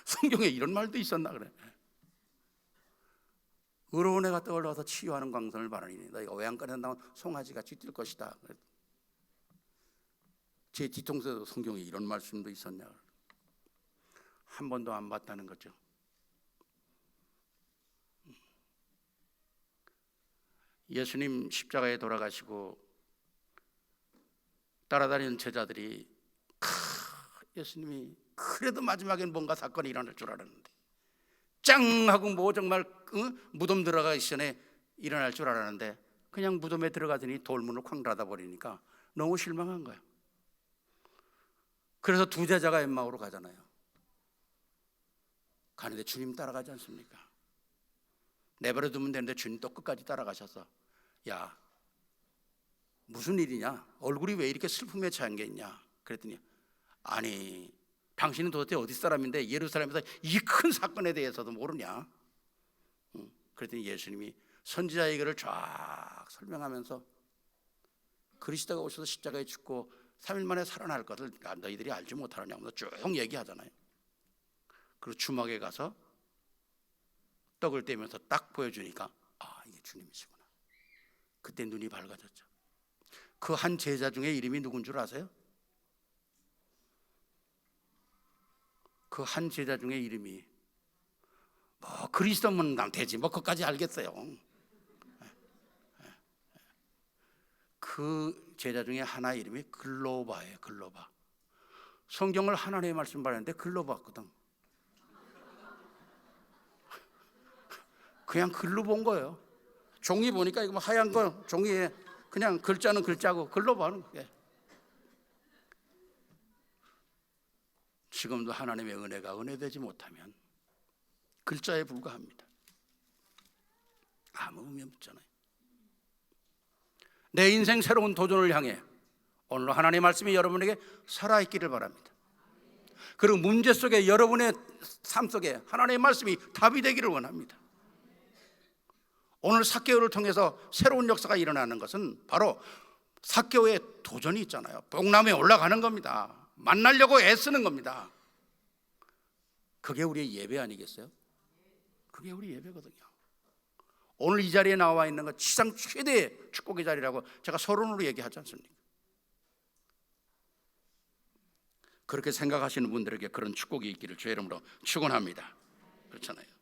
성경에 이런 말도 있었나 그래. 의로운 애가 떠올라서 치유하는 광선을 바라니 너희가 외양간에서 나온 송아지같이 뛸 것이다. 제 뒤통수에도 성경에 이런 말씀도 있었냐. 한 번도 안 봤다는 거죠. 예수님 십자가에 돌아가시고 따라다니는 제자들이 예수님이 그래도 마지막엔 뭔가 사건이 일어날 줄 알았는데 짱 하고 뭐 정말 무덤 들어가기 전에 일어날 줄 알았는데 그냥 무덤에 들어가더니 돌문을 쾅 닫아버리니까 너무 실망한 거야. 그래서 두 제자가 엠마오로 가잖아요. 가는데 주님 따라가지 않습니까? 내버려 두면 되는데 주님 또 끝까지 따라가셔서 야 무슨 일이냐? 얼굴이 왜 이렇게 슬픔에 차인 게 있냐? 그랬더니 아니 당신은 도대체 어디 사람인데 예루살렘에서 이 큰 사건에 대해서도 모르냐? 그랬더니 예수님이 선지자의 글을 쫙 설명하면서 그리스도가 오셔서 십자가에 죽고 3일 만에 살아날 것을 너희들이 알지 못하느냐고 쭉 얘기하잖아요. 그리고 주막에 가서 떡을 떼면서 딱 보여주니까 이게 주님이시구나. 그때 눈이 밝아졌죠. 그 한 제자 중에 이름이 누군 줄 아세요? 그 한 제자 중에 이름이 그리스도면 되지 그것까지 알겠어요. 그 제자 중에 하나 이름이 글로바예요. 글로바. 성경을 하나님의 말씀 봤는데 글로바거든. 그냥 글로 본 거예요. 종이 보니까 이거 하얀 거 종이에 그냥 글자는 글자고 글로 봐는 게. 지금도 하나님의 은혜가 은혜되지 못하면 글자에 불과합니다. 아무 의미 없잖아요. 내 인생 새로운 도전을 향해 오늘 하나님의 말씀이 여러분에게 살아있기를 바랍니다. 그리고 문제 속에 여러분의 삶 속에 하나님의 말씀이 답이 되기를 원합니다. 오늘 삭개오를 통해서 새로운 역사가 일어나는 것은 바로 삭개오의 도전이 있잖아요. 뽕나무에 올라가는 겁니다. 만나려고 애쓰는 겁니다. 그게 우리의 예배 아니겠어요? 그게 우리 예배거든요. 오늘 이 자리에 나와 있는 것 지상 최대의 축복의 자리라고 제가 서론으로 얘기하지 않습니까? 그렇게 생각하시는 분들에게 그런 축복이 있기를 주의 이름으로 축원합니다. 그렇잖아요.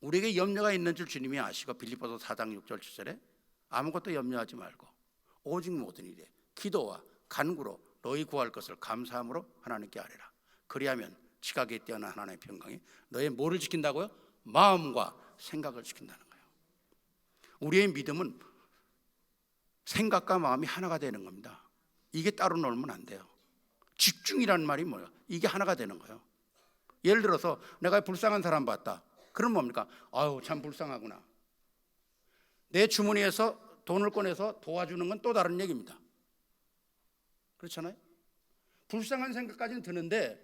우리에게 염려가 있는 줄 주님이 아시고 빌립보서 4장 6절 7절에 아무것도 염려하지 말고 오직 모든 일에 기도와 간구로 너희 구할 것을 감사함으로 하나님께 아뢰라. 그리하면 지각에 뛰어난 하나님의 평강이 너의 뭐를 지킨다고요? 마음과 생각을 지킨다는 거예요. 우리의 믿음은 생각과 마음이 하나가 되는 겁니다. 이게 따로 놀면 안 돼요. 집중이라는 말이 뭐예요? 이게 하나가 되는 거예요. 예를 들어서 내가 불쌍한 사람 봤다. 그럼 뭡니까? 아유 참 불쌍하구나. 내 주머니에서 돈을 꺼내서 도와주는 건 또 다른 얘기입니다. 그렇잖아요? 불쌍한 생각까지는 드는데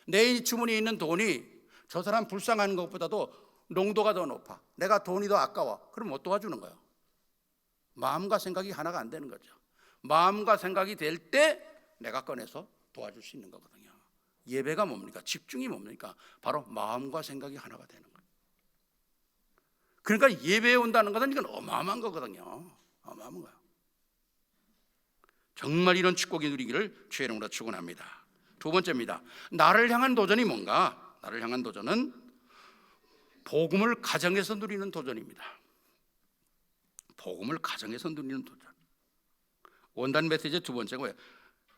내 주머니에 있는 돈이 저 사람 불쌍한 것보다도 농도가 더 높아, 내가 돈이 더 아까워, 그럼 못 도와주는 거예요. 마음과 생각이 하나가 안 되는 거죠. 마음과 생각이 될 때 내가 꺼내서 도와줄 수 있는 거거든요. 예배가 뭡니까? 집중이 뭡니까? 바로 마음과 생각이 하나가 되는 거예요. 그러니까 예배에 온다는 것은 이건 어마어마한 거거든요. 어마어마한 거예요. 정말 이런 축복이 누리기를 주의 이름으로 축원합니다. 두 번째입니다. 나를 향한 도전이 뭔가? 나를 향한 도전은 복음을 가정에서 누리는 도전입니다. 복음을 가정에서 누리는 도전. 원단 메시지 두 번째가 뭐예요?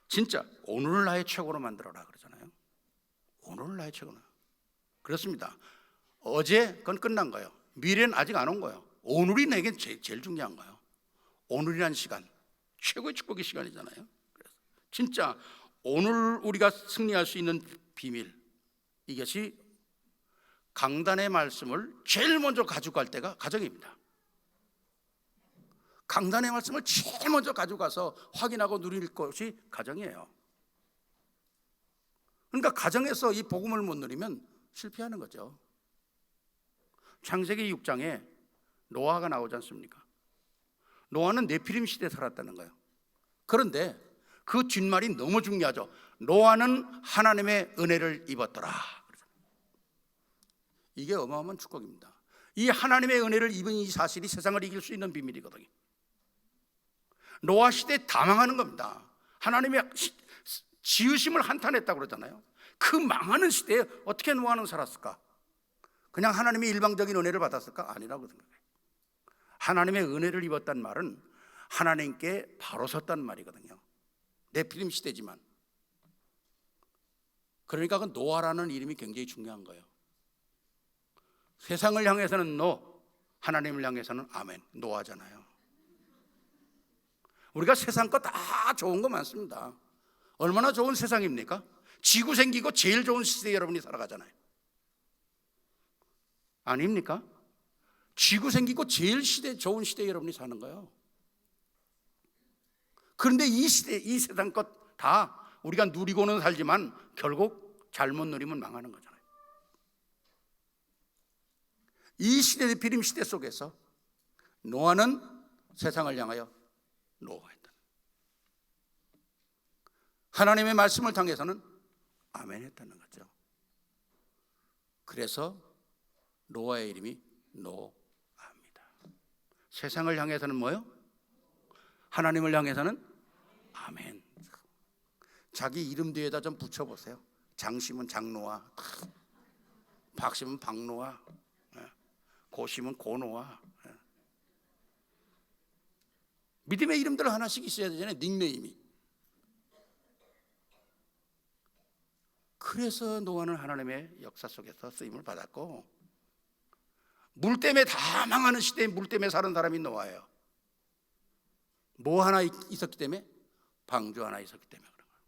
진짜 오늘을 나의 최고로 만들어라 그러잖아요. 오늘을 나의 최고로. 그렇습니다. 어제 그건 끝난 거예요. 미래는 아직 안 온 거예요. 오늘이 내게 제일 중요한 거예요. 오늘이라는 시간, 최고의 축복의 시간이잖아요. 그래서 진짜 오늘 우리가 승리할 수 있는 비밀, 이것이 강단의 말씀을 제일 먼저 가지고 갈 때가 가정입니다. 강단의 말씀을 제일 먼저 가져가서 확인하고 누릴 것이 가정이에요. 그러니까 가정에서 이 복음을 못 누리면 실패하는 거죠. 창세기 6장에 노아가 나오지 않습니까? 노아는 네피림 시대에 살았다는 거예요. 그런데 그 뒷말이 너무 중요하죠. 노아는 하나님의 은혜를 입었더라. 이게 어마어마한 축복입니다. 이 하나님의 은혜를 입은 이 사실이 세상을 이길 수 있는 비밀이거든요. 노아 시대에 다 망하는 겁니다. 하나님의 지으심을 한탄했다고 그러잖아요. 그 망하는 시대에 어떻게 노아는 살았을까? 그냥 하나님의 일방적인 은혜를 받았을까? 아니라고 생각해요. 하나님의 은혜를 입었단 말은 하나님께 바로 섰단 말이거든요. 네피림 시대지만. 그러니까 그 노아라는 이름이 굉장히 중요한 거예요. 세상을 향해서는 노, 하나님을 향해서는 아멘, 노아잖아요. 우리가 세상 거 다 좋은 거 많습니다. 얼마나 좋은 세상입니까? 지구 생기고 제일 좋은 시대에 여러분이 살아가잖아요. 아닙니까? 지구 생기고 제일 좋은 시대에 여러분이 사는 거예요. 그런데 이 시대, 이 세상 것 다 우리가 누리고는 살지만 결국 잘못 누리면 망하는 거잖아요. 이 시대의 비림 시대 속에서 노아는 세상을 향하여 노하했다. 하나님의 말씀을 통해서는 아멘 했다는 거죠. 그래서 노아의 이름이 노아입니다. 세상을 향해서는 뭐요? 하나님을 향해서는 아멘. 자기 이름 뒤에다 좀 붙여보세요. 장씨면 장노아, 박씨면 박노아, 고씨면 고노아. 믿음의 이름들 하나씩 있어야 되잖아요. 닉네임이. 그래서 노아는 하나님의 역사 속에서 쓰임을 받았고, 물 때문에 다 망하는 시대에 물 때문에 사는 사람이 노아예요. 뭐 하나 있었기 때문에? 방주 하나 있었기 때문에 그런 거예요.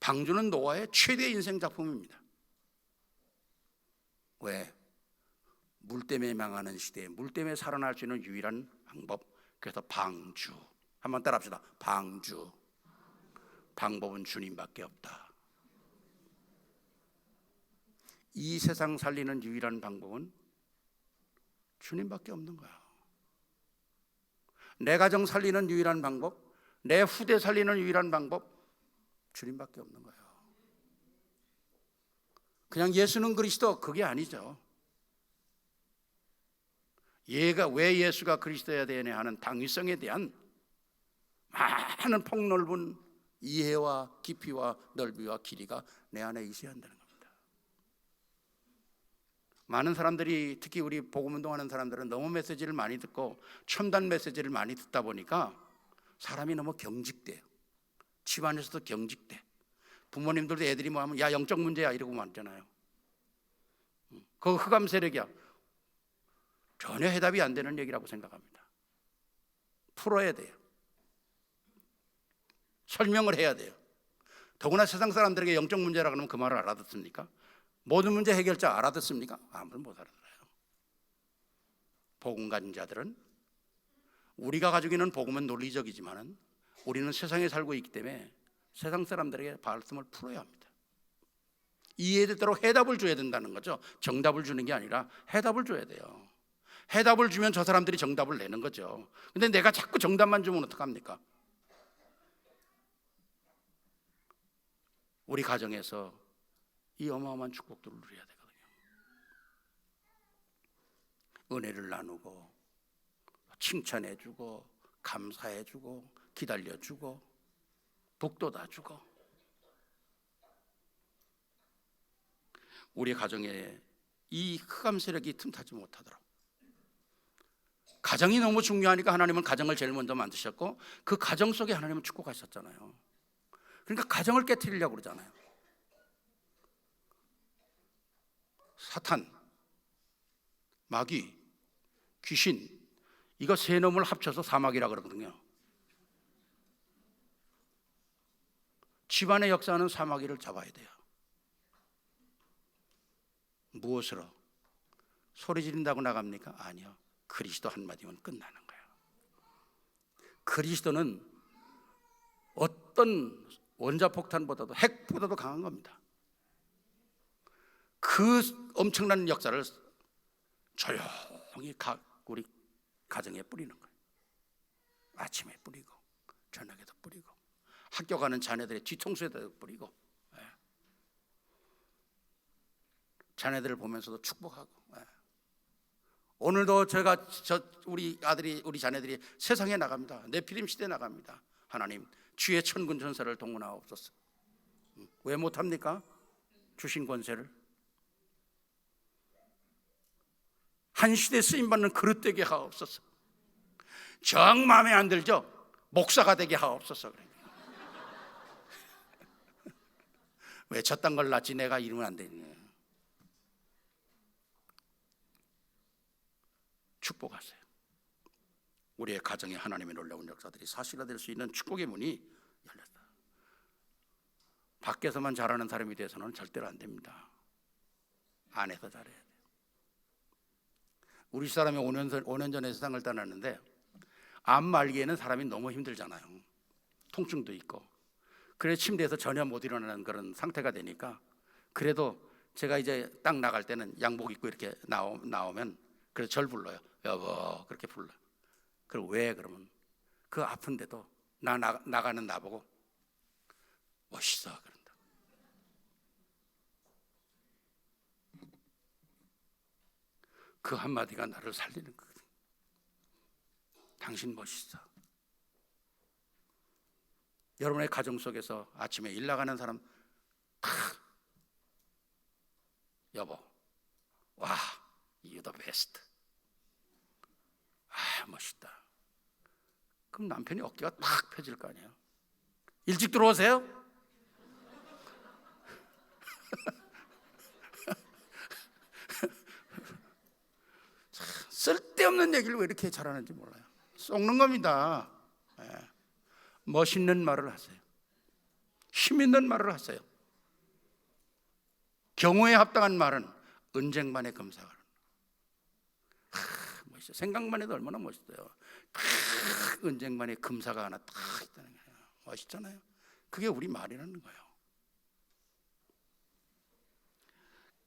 방주는 노아의 최대 인생 작품입니다. 왜? 물 때문에 망하는 시대에 물 때문에 살아날 수 있는 유일한 방법. 그래서 방주. 한번 따라합시다. 방주. 방법은 주님밖에 없다. 이 세상 살리는 유일한 방법은 주님밖에 없는 거야. 내 가정 살리는 유일한 방법, 내 후대 살리는 유일한 방법, 주님밖에 없는 거예요. 그냥 예수는 그리스도, 그게 아니죠. 얘가 왜 예수가 그리스도여야 되냐 하는 당위성에 대한 많은 폭넓은 이해와 깊이와 넓이와 길이가 내 안에 있어야 한다는 겁니다. 많은 사람들이, 특히 우리 복음운동하는 사람들은 너무 메시지를 많이 듣고 첨단 메시지를 많이 듣다 보니까 사람이 너무 경직돼요. 집안에서도 경직돼. 부모님들도 애들이 뭐 하면 야 영적 문제야 이러고 말잖아요. 그거 흑암 세력이야. 전혀 해답이 안 되는 얘기라고 생각합니다. 풀어야 돼요. 설명을 해야 돼요. 더구나 세상 사람들에게 영적 문제라 그러면 그 말을 알아듣습니까? 모든 문제 해결자 알아듣습니까? 아무도 못 알아들어요. 복음 가진 자들은, 우리가 가지고 있는 복음은 논리적이지만은 우리는 세상에 살고 있기 때문에 세상 사람들에게 말씀을 풀어야 합니다. 이해되도록 해답을 줘야 된다는 거죠. 정답을 주는 게 아니라 해답을 줘야 돼요. 해답을 주면 저 사람들이 정답을 내는 거죠. 근데 내가 자꾸 정답만 주면 어떡합니까? 우리 가정에서 이 어마어마한 축복들을 누려야 되거든요. 은혜를 나누고 칭찬해주고 감사해주고 기다려주고 북돋아주고, 우리 가정에 이 흑암 세력이 틈타지 못하도록. 가정이 너무 중요하니까 하나님은 가정을 제일 먼저 만드셨고 그 가정 속에 하나님은 축복하셨잖아요. 그러니까 가정을 깨트리려고 그러잖아요. 사탄, 마귀, 귀신, 이거 세 놈을 합쳐서 사막이라 그러거든요. 집안의 역사는 사마귀를 잡아야 돼요. 무엇으로? 소리 지른다고 나갑니까? 아니요. 그리스도 한마디면 끝나는 거예요. 그리스도는 어떤 원자폭탄보다도 핵보다도 강한 겁니다. 그 엄청난 역사를 조용히 우리 가정에 뿌리는 거예요. 아침에 뿌리고 저녁에도 뿌리고 학교 가는 자녀들의 뒤통수에도 뿌리고, 자녀들을 보면서도 축복하고. 오늘도 우리 아들이, 우리 자녀들이 세상에 나갑니다. 네피림 시대에 나갑니다. 하나님 주의 천군 천사를 동원하옵소서. 왜 못합니까? 주신 권세를. 한 시대에 쓰임받는 그릇 되게 하옵소서. 정 마음에 안 들죠? 목사가 되게 하옵소서. 왜 저딴 걸 낳지 내가 이러면 안 되냐. 축복하세요. 우리의 가정에 하나님의 놀라운 역사들이 사실화될 수 있는 축복의 문이 열렸다. 밖에서만 잘하는 사람이 돼서는 절대로 안 됩니다. 안에서 잘해야 돼요. 우리 사람이 5년 전에 세상을 떠났는데 암 말기에는 사람이 너무 힘들잖아요. 통증도 있고. 그래서 침대에서 전혀 못 일어나는 그런 상태가 되니까, 그래도 제가 이제 딱 나갈 때는 양복 입고 이렇게 나오면 그래서 절 불러요. 여보, 그렇게 불러요. 그럼 왜? 그러면 그 아픈데도 나가는 나보고 멋있어 그런다. 그 한마디가 나를 살리는 거거든. 당신 멋있어. 여러분의 가정 속에서 아침에 일 나가는 사람 탁, 여보, 와, you're the best. 아, 멋있다. 그럼 남편이 어깨가 탁 펴질 거 아니에요. 일찍 들어오세요. 쓸데없는 얘기를 왜 이렇게 잘하는지 몰라요. 썩는 겁니다. 멋있는 말을 하세요. 힘 있는 말을 하세요. 경우에 합당한 말은 은쟁반의 금사가. 멋있어요. 생각만 해도 얼마나 멋있어요. 은쟁반의 금사가 하나 딱 있다는 거예요. 멋있잖아요. 그게 우리 말이라는 거예요.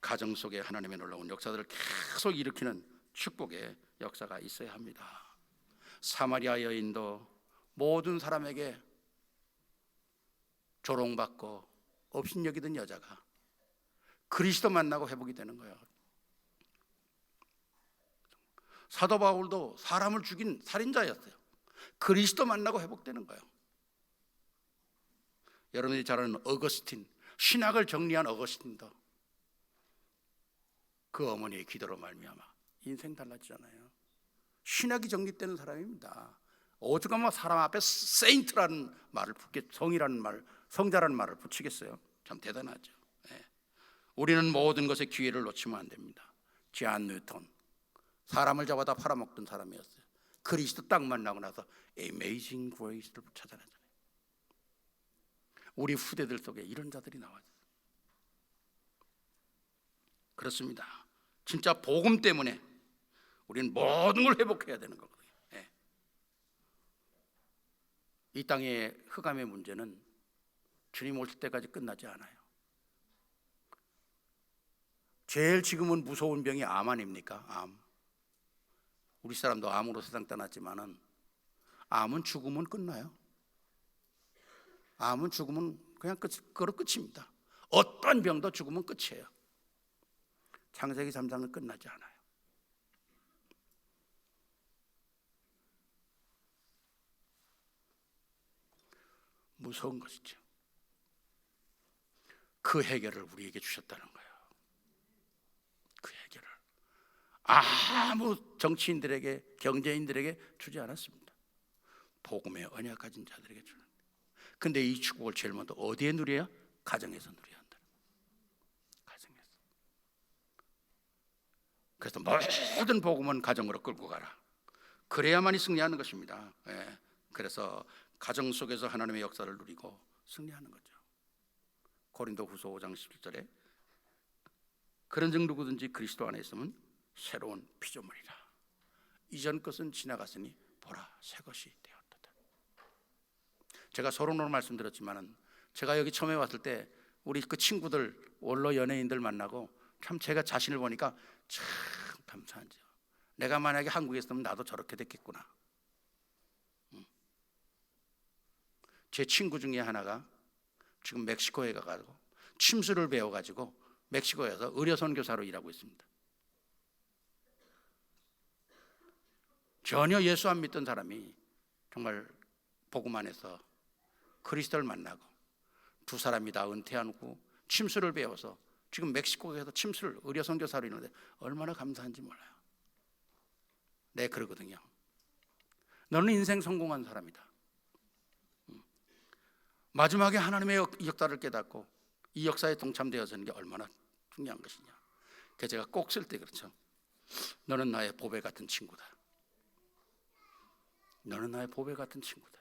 가정 속에 하나님의 놀라운 역사들을 계속 일으키는 축복의 역사가 있어야 합니다. 사마리아 여인도 모든 사람에게 조롱받고 업신여기던 여자가 그리스도 만나고 회복이 되는 거예요. 사도 바울도 사람을 죽인 살인자였어요. 그리스도 만나고 회복되는 거예요. 여러분들이 잘 아는 어거스틴, 신학을 정리한 어거스틴도 그 어머니의 기도로 말미암아 인생 달라지잖아요. 신학이 정립되는 사람입니다. 오죽하면 사람 앞에 세인트라는 말을 성이라는 말, 성자라는 말을 붙이겠어요? 참 대단하죠. 우리는 모든 것에 기회를 놓치면 안 됩니다. 존 뉴턴, 사람을 잡아다 팔아먹던 사람이었어요. 그리스도 딱 만나고 나서 Amazing Grace를 찾아내잖아요. 우리 후대들 속에 이런 자들이 나와요. 그렇습니다. 진짜 복음 때문에 우리는 모든 걸 회복해야 되는 거거든요. 이 땅의 흑암의 문제는 주님 오실 때까지 끝나지 않아요. 제일 지금은 무서운 병이 암 아닙니까? 암. 우리 사람도 암으로 세상 떠났지만은 암은 죽으면 끝나요. 암은 죽으면 그냥 그로 끝입니다. 어떤 병도 죽으면 끝이에요. 창세기 3장은 끝나지 않아요. 무서운 것이죠. 그 해결을 우리에게 주셨다는 거예요. 그 해결을 아무 정치인들에게, 경제인들에게 주지 않았습니다. 복음의 언약 가진 자들에게 주는. 근데 이 축복을 제일 먼저 어디에 누려야? 가정에서 누려야 한다. 가정에서. 그래서 모든 복음은 가정으로 끌고 가라. 그래야만이 승리하는 것입니다. 예. 그래서 가정 속에서 하나님의 역사를 누리고 승리하는 거죠. 고린도후서 5장 17절에 그런즉 누구든지 그리스도 안에 있으면 새로운 피조물이라. 이전 것은 지나갔으니 보라 새 것이 되었도다. 제가 서론으로 말씀드렸지만은 제가 여기 처음에 왔을 때 우리 그 친구들 원로 연예인들 만나고 참 제가 자신을 보니까 참 감사하죠. 내가 만약에 한국에 있으면 나도 저렇게 됐겠구나. 제 친구 중에 하나가 지금 멕시코에 가가지고 침수를 배워가지고 멕시코에서 의료 선교사로 일하고 있습니다. 전혀 예수 안 믿던 사람이 정말 복음 안에서 그리스도를 만나고 두 사람이 다 은퇴한 후 침수를 배워서 지금 멕시코에서 침수를 의료 선교사로 일하는데 얼마나 감사한지 몰라요. 네, 그러거든요. 너는 인생 성공한 사람이다. 마지막에 하나님의 역사를 깨닫고 이 역사에 동참되어지는 게 얼마나 중요한 것이냐. 그래서 제가 꼭 쓸 때 그렇죠. 너는 나의 보배 같은 친구다. 너는 나의 보배 같은 친구다.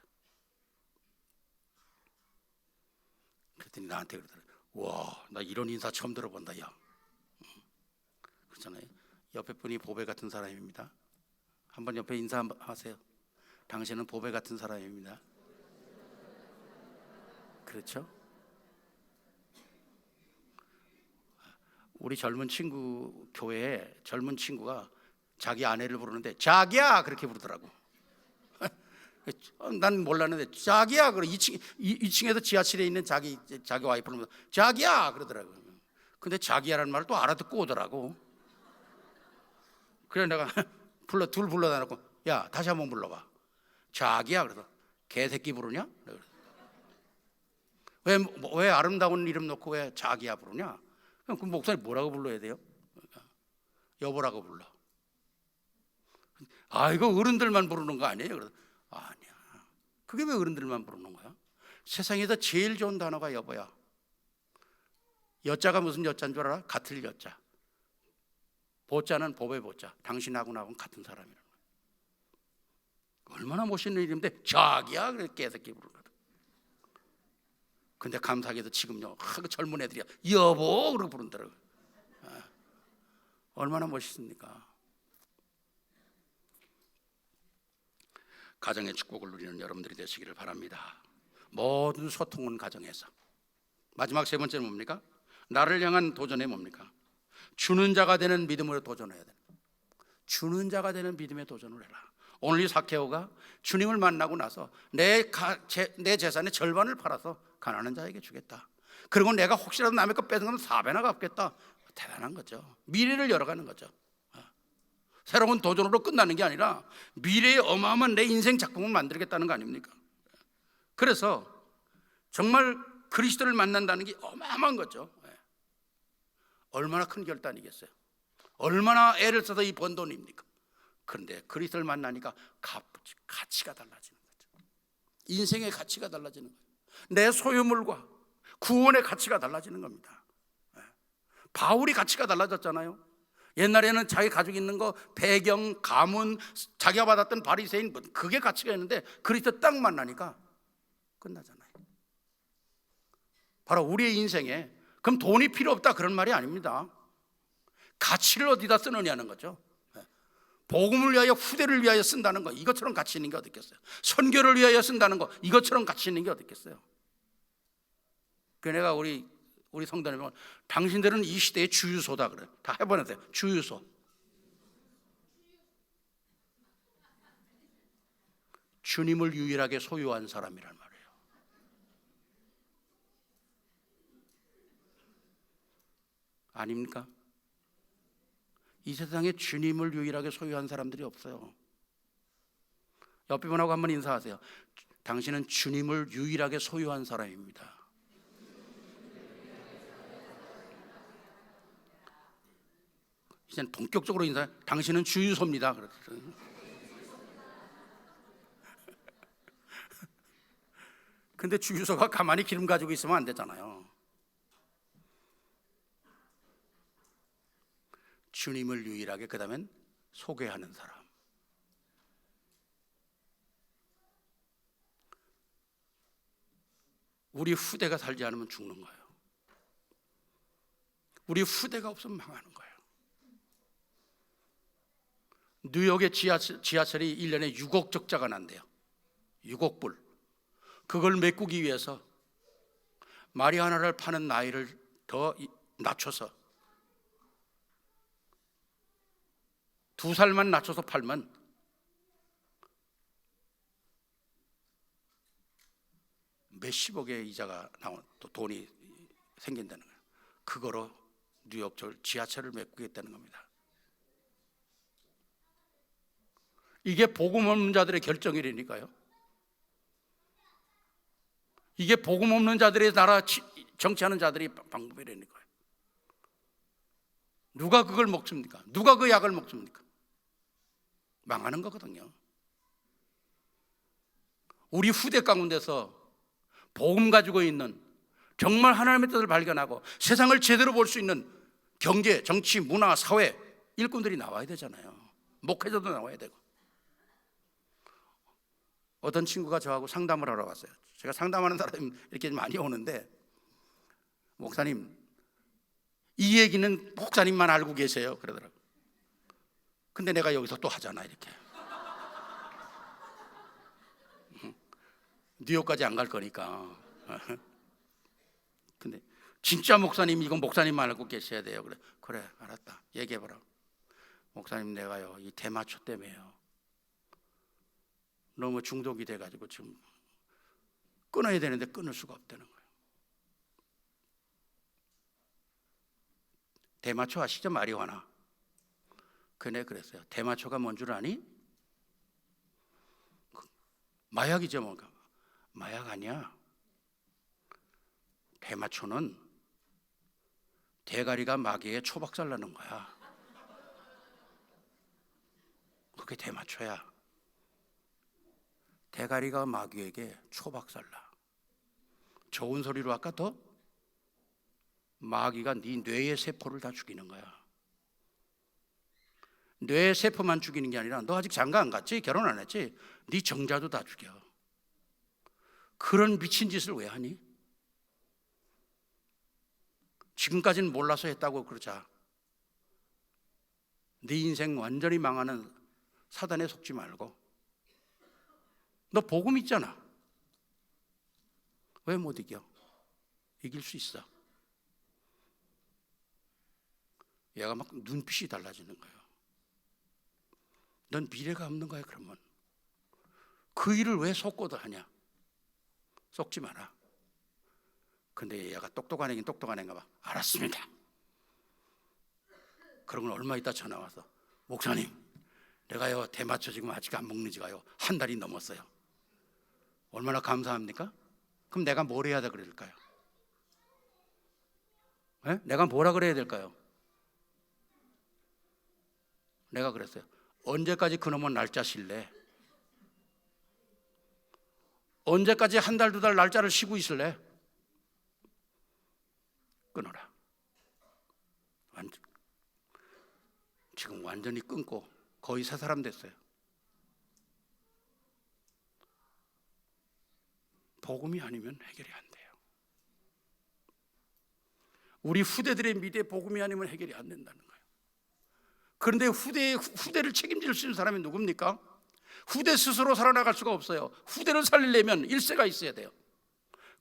그랬더니 나한테 그러더라고요. 와, 나 이런 인사 처음 들어본다. 야, 그렇잖아요. 옆에 분이 보배 같은 사람입니다. 한번 옆에 인사하세요. 당신은 보배 같은 사람입니다. 그렇죠? 우리 젊은 친구 교회에 젊은 친구가 자기 아내를 부르는데 자기야 그렇게 부르더라고. 난 몰랐는데 자기야 그래 2층에서 지하실에 있는 자기 와이프를 부르면서 자기야 그러더라고. 근데 자기야라는 말을 또 알아듣고 오더라고. 그래 내가 둘 불러다 놓고 야 다시 한번 불러봐. 자기야 그래서 개새끼 부르냐? 왜 아름다운 이름 놓고 왜 자기야 부르냐? 그럼 그 목사님 뭐라고 불러야 돼요? 여보라고 불러. 아 이거 어른들만 부르는 거 아니에요? 그래서 아니야. 그게 왜 어른들만 부르는 거야? 세상에서 제일 좋은 단어가 여보야. 여자가 무슨 여자인 줄 알아? 같을 여자. 보자는 보배 보자. 당신하고 나하고는 같은 사람이라는 거야. 얼마나 멋있는 이름인데 자기야 그래 개새끼 부르거든. 근데 감사하게도 지금요 그 젊은 애들이 여보 그러고 부른다고. 얼마나 멋있습니까? 가정의 축복을 누리는 여러분들이 되시기를 바랍니다. 모든 소통은 가정에서. 마지막 세 번째는 뭡니까? 나를 향한 도전이 뭡니까? 주는 자가 되는 믿음으로 도전해야 돼. 주는 자가 되는 믿음에 도전을 해라. 오늘 이 삭개오가 주님을 만나고 나서 내 재산의 절반을 팔아서 가난한 자에게 주겠다. 그리고 내가 혹시라도 남의 것 뺏은 건 4배나 갚겠다. 대단한 거죠. 미래를 열어가는 거죠. 새로운 도전으로 끝나는 게 아니라 미래에 어마어마한 내 인생 작품을 만들겠다는 거 아닙니까? 그래서 정말 그리스도를 만난다는 게 어마어마한 거죠. 얼마나 큰 결단이겠어요. 얼마나 애를 써서 이 번 돈입니까? 그런데 그리스도를 만나니까 가치가 달라지는 거죠. 인생의 가치가 달라지는 거죠. 내 소유물과 구원의 가치가 달라지는 겁니다. 바울이 가치가 달라졌잖아요. 옛날에는 자기 가지고 있는 거 배경, 가문, 자기가 받았던 바리새인 그게 가치가 있는데 그리스도 딱 만나니까 끝나잖아요. 바로 우리의 인생에 그럼 돈이 필요 없다 그런 말이 아닙니다. 가치를 어디다 쓰느냐는 거죠. 복음을 위하여 후대를 위하여 쓴다는 거 이것처럼 가치 있는 게 어디 있겠어요. 선교를 위하여 쓴다는 거 이것처럼 가치 있는 게 어디 있겠어요. 그 내가 우리 우리 성도님은 당신들은 이 시대의 주유소다 그래. 다 해보내세요. 주유소. 주님을 유일하게 소유한 사람이란 말이에요. 아닙니까? 이 세상에 주님을 유일하게 소유한 사람들이 없어요. 옆에 분하고 한번 인사하세요. 당신은 주님을 유일하게 소유한 사람입니다. 이제는 본격적으로 인사해. 당신은 주유소입니다. 근데 주유소가 가만히 기름 가지고 있으면 안 되잖아요. 주님을 유일하게, 그 다음엔 소개하는 사람. 우리 후대가 살지 않으면 죽는 거예요. 우리 후대가 없으면 망하는 거예요. 뉴욕의 지하철이 1년에 6억 적자가 난대요. 6억 불. 그걸 메꾸기 위해서 마리아나를 파는 나이를 더 낮춰서 2살만 낮춰서 팔면 몇십억의 이자가 나온 또 돈이 생긴다는 거예요. 그거로 뉴욕 지하철을 메꾸겠다는 겁니다. 이게 복음 없는 자들의 결정이라니까요. 이게 복음 없는 자들의 나라 정치하는 자들이 방법이라니까요. 누가 그걸 먹습니까? 누가 그 약을 먹습니까? 망하는 거거든요. 우리 후대 가운데서 복음 가지고 있는 정말 하나님의 뜻을 발견하고 세상을 제대로 볼 수 있는 경제, 정치, 문화, 사회 일꾼들이 나와야 되잖아요. 목회자도 나와야 되고. 어떤 친구가 저하고 상담을 하러 왔어요. 제가 상담하는 사람이 이렇게 많이 오는데, 목사님, 이 얘기는 목사님만 알고 계세요 그러더라고요. 근데 내가 여기서 또 하잖아 이렇게. 뉴욕까지 안 갈 거니까. 근데 진짜 목사님, 이건 목사님만 알고 계셔야 돼요. 그래 알았다, 얘기해보라. 목사님, 내가요 이 대마초 때문에요 너무 중독이 돼가지고 지금 끊어야 되는데 끊을 수가 없다는 거예요. 대마초 아시죠? 마리화나. 그네 그랬어요. 대마초가 뭔 줄 아니? 마약이죠. 뭔가 마약 아니야. 대마초는 대가리가 마귀에 초박살 나는 거야. 그게 대마초야. 대가리가 마귀에게 초박살나. 좋은 소리로 아까 더 마귀가 네 뇌의 세포를 다 죽이는 거야. 뇌의 세포만 죽이는 게 아니라 너 아직 장가 안 갔지? 결혼 안 했지? 네 정자도 다 죽여. 그런 미친 짓을 왜 하니? 지금까지는 몰라서 했다고 그러자. 네 인생 완전히 망하는 사단에 속지 말고 너 복음 있잖아. 왜 못 이겨? 이길 수 있어. 얘가 막 눈빛이 달라지는 거예요. 넌 미래가 없는 거야. 그러면 그 일을 왜 속고도 하냐? 속지 마라. 근데 얘가 똑똑한 애긴 똑똑한 애인가 봐. 알았습니다. 그러면 얼마 있다 전화 와서, 목사님, 내가요 대마초 지금 아직 안 먹는 지가요 한 달이 넘었어요. 얼마나 감사합니까? 그럼 내가 뭘 해야 될까요? 네? 내가 뭐라 그래야 될까요? 내가 그랬어요. 언제까지 그놈은 날짜 실래? 언제까지 한 달, 두 달 날짜를 쉬고 있을래? 끊어라. 지금 완전히 끊고 거의 새 사람 됐어요. 복음이 아니면 해결이 안 돼요. 우리 후대들의 미래 복음이 아니면 해결이 안 된다는 거예요. 그런데 후대를 책임질 수 있는 사람이 누굽니까? 후대 스스로 살아나갈 수가 없어요. 후대를 살리려면 1세가 있어야 돼요.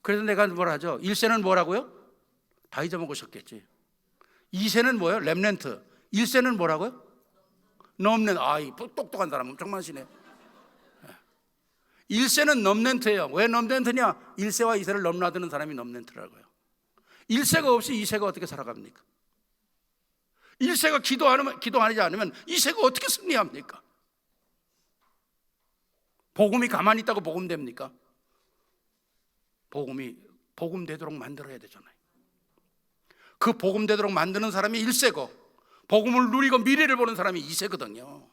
그래서 내가 뭘 하죠? 1세는 뭐라고요? 다 잊어먹으셨겠지. 2세는 뭐예요? 렘넌트. 1세는 뭐라고요? 넘넨. 아이 똑똑한 사람 엄청 많으시네. 1세는 넘넨트예요. 왜 넘넨트냐? 1세와 2세를 넘나드는 사람이 넘넨트라고요. 1세가 없이 2세가 어떻게 살아갑니까? 1세가 기도하지 않으면 2세가 어떻게 승리합니까? 복음이 가만히 있다고 복음 됩니까? 복음 되도록 만들어야 되잖아요. 그 복음 되도록 만드는 사람이 1세고 복음을 누리고 미래를 보는 사람이 2세거든요.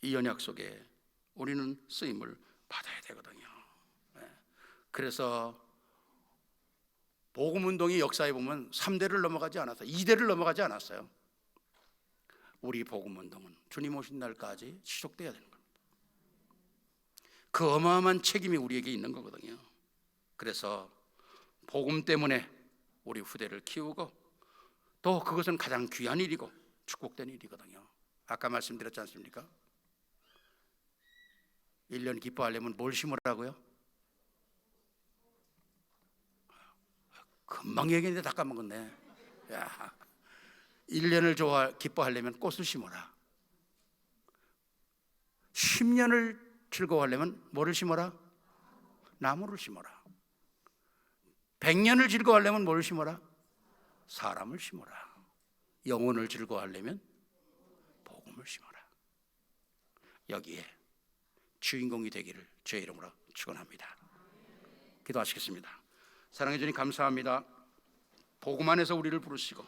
이 언약 속에 우리는 쓰임을 받아야 되거든요. 그래서 복음운동의 역사에 보면 3대를 넘어가지 않았어요. 2대를 넘어가지 않았어요. 우리 복음운동은 주님 오신 날까지 지속돼야 되는 겁니다. 그 어마어마한 책임이 우리에게 있는 거거든요. 그래서 복음 때문에 우리 후대를 키우고 또 그것은 가장 귀한 일이고 축복된 일이거든요. 아까 말씀드렸지 않습니까? 1년 기뻐하려면 뭘 심으라고요? 금방 얘기했는데 다 까먹었네. 1년을 기뻐하려면 꽃을 심어라. 10년을 즐거워하려면 뭐를 심어라? 나무를 심어라. 100년을 즐거워하려면 뭐를 심어라? 사람을 심어라. 영혼을 즐거워하려면 복음을 심어라. 여기에 주인공이 되기를 주의 이름으로 축원합니다. 기도하시겠습니다. 사랑해 주님 감사합니다. 복음 안에서 우리를 부르시고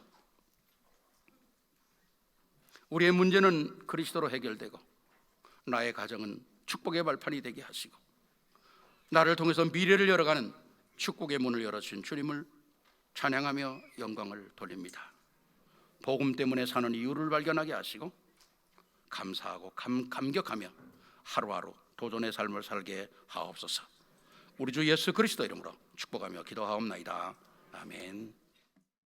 우리의 문제는 그리스도로 해결되고 나의 가정은 축복의 발판이 되게 하시고 나를 통해서 미래를 열어가는 축복의 문을 열어주신 주님을 찬양하며 영광을 돌립니다. 복음 때문에 사는 이유를 발견하게 하시고 감사하고 감격하며 하루하루 도전의 삶을 살게 하옵소서. 우리 주 예수 그리스도 이름으로 축복하며 기도하옵나이다. 아멘.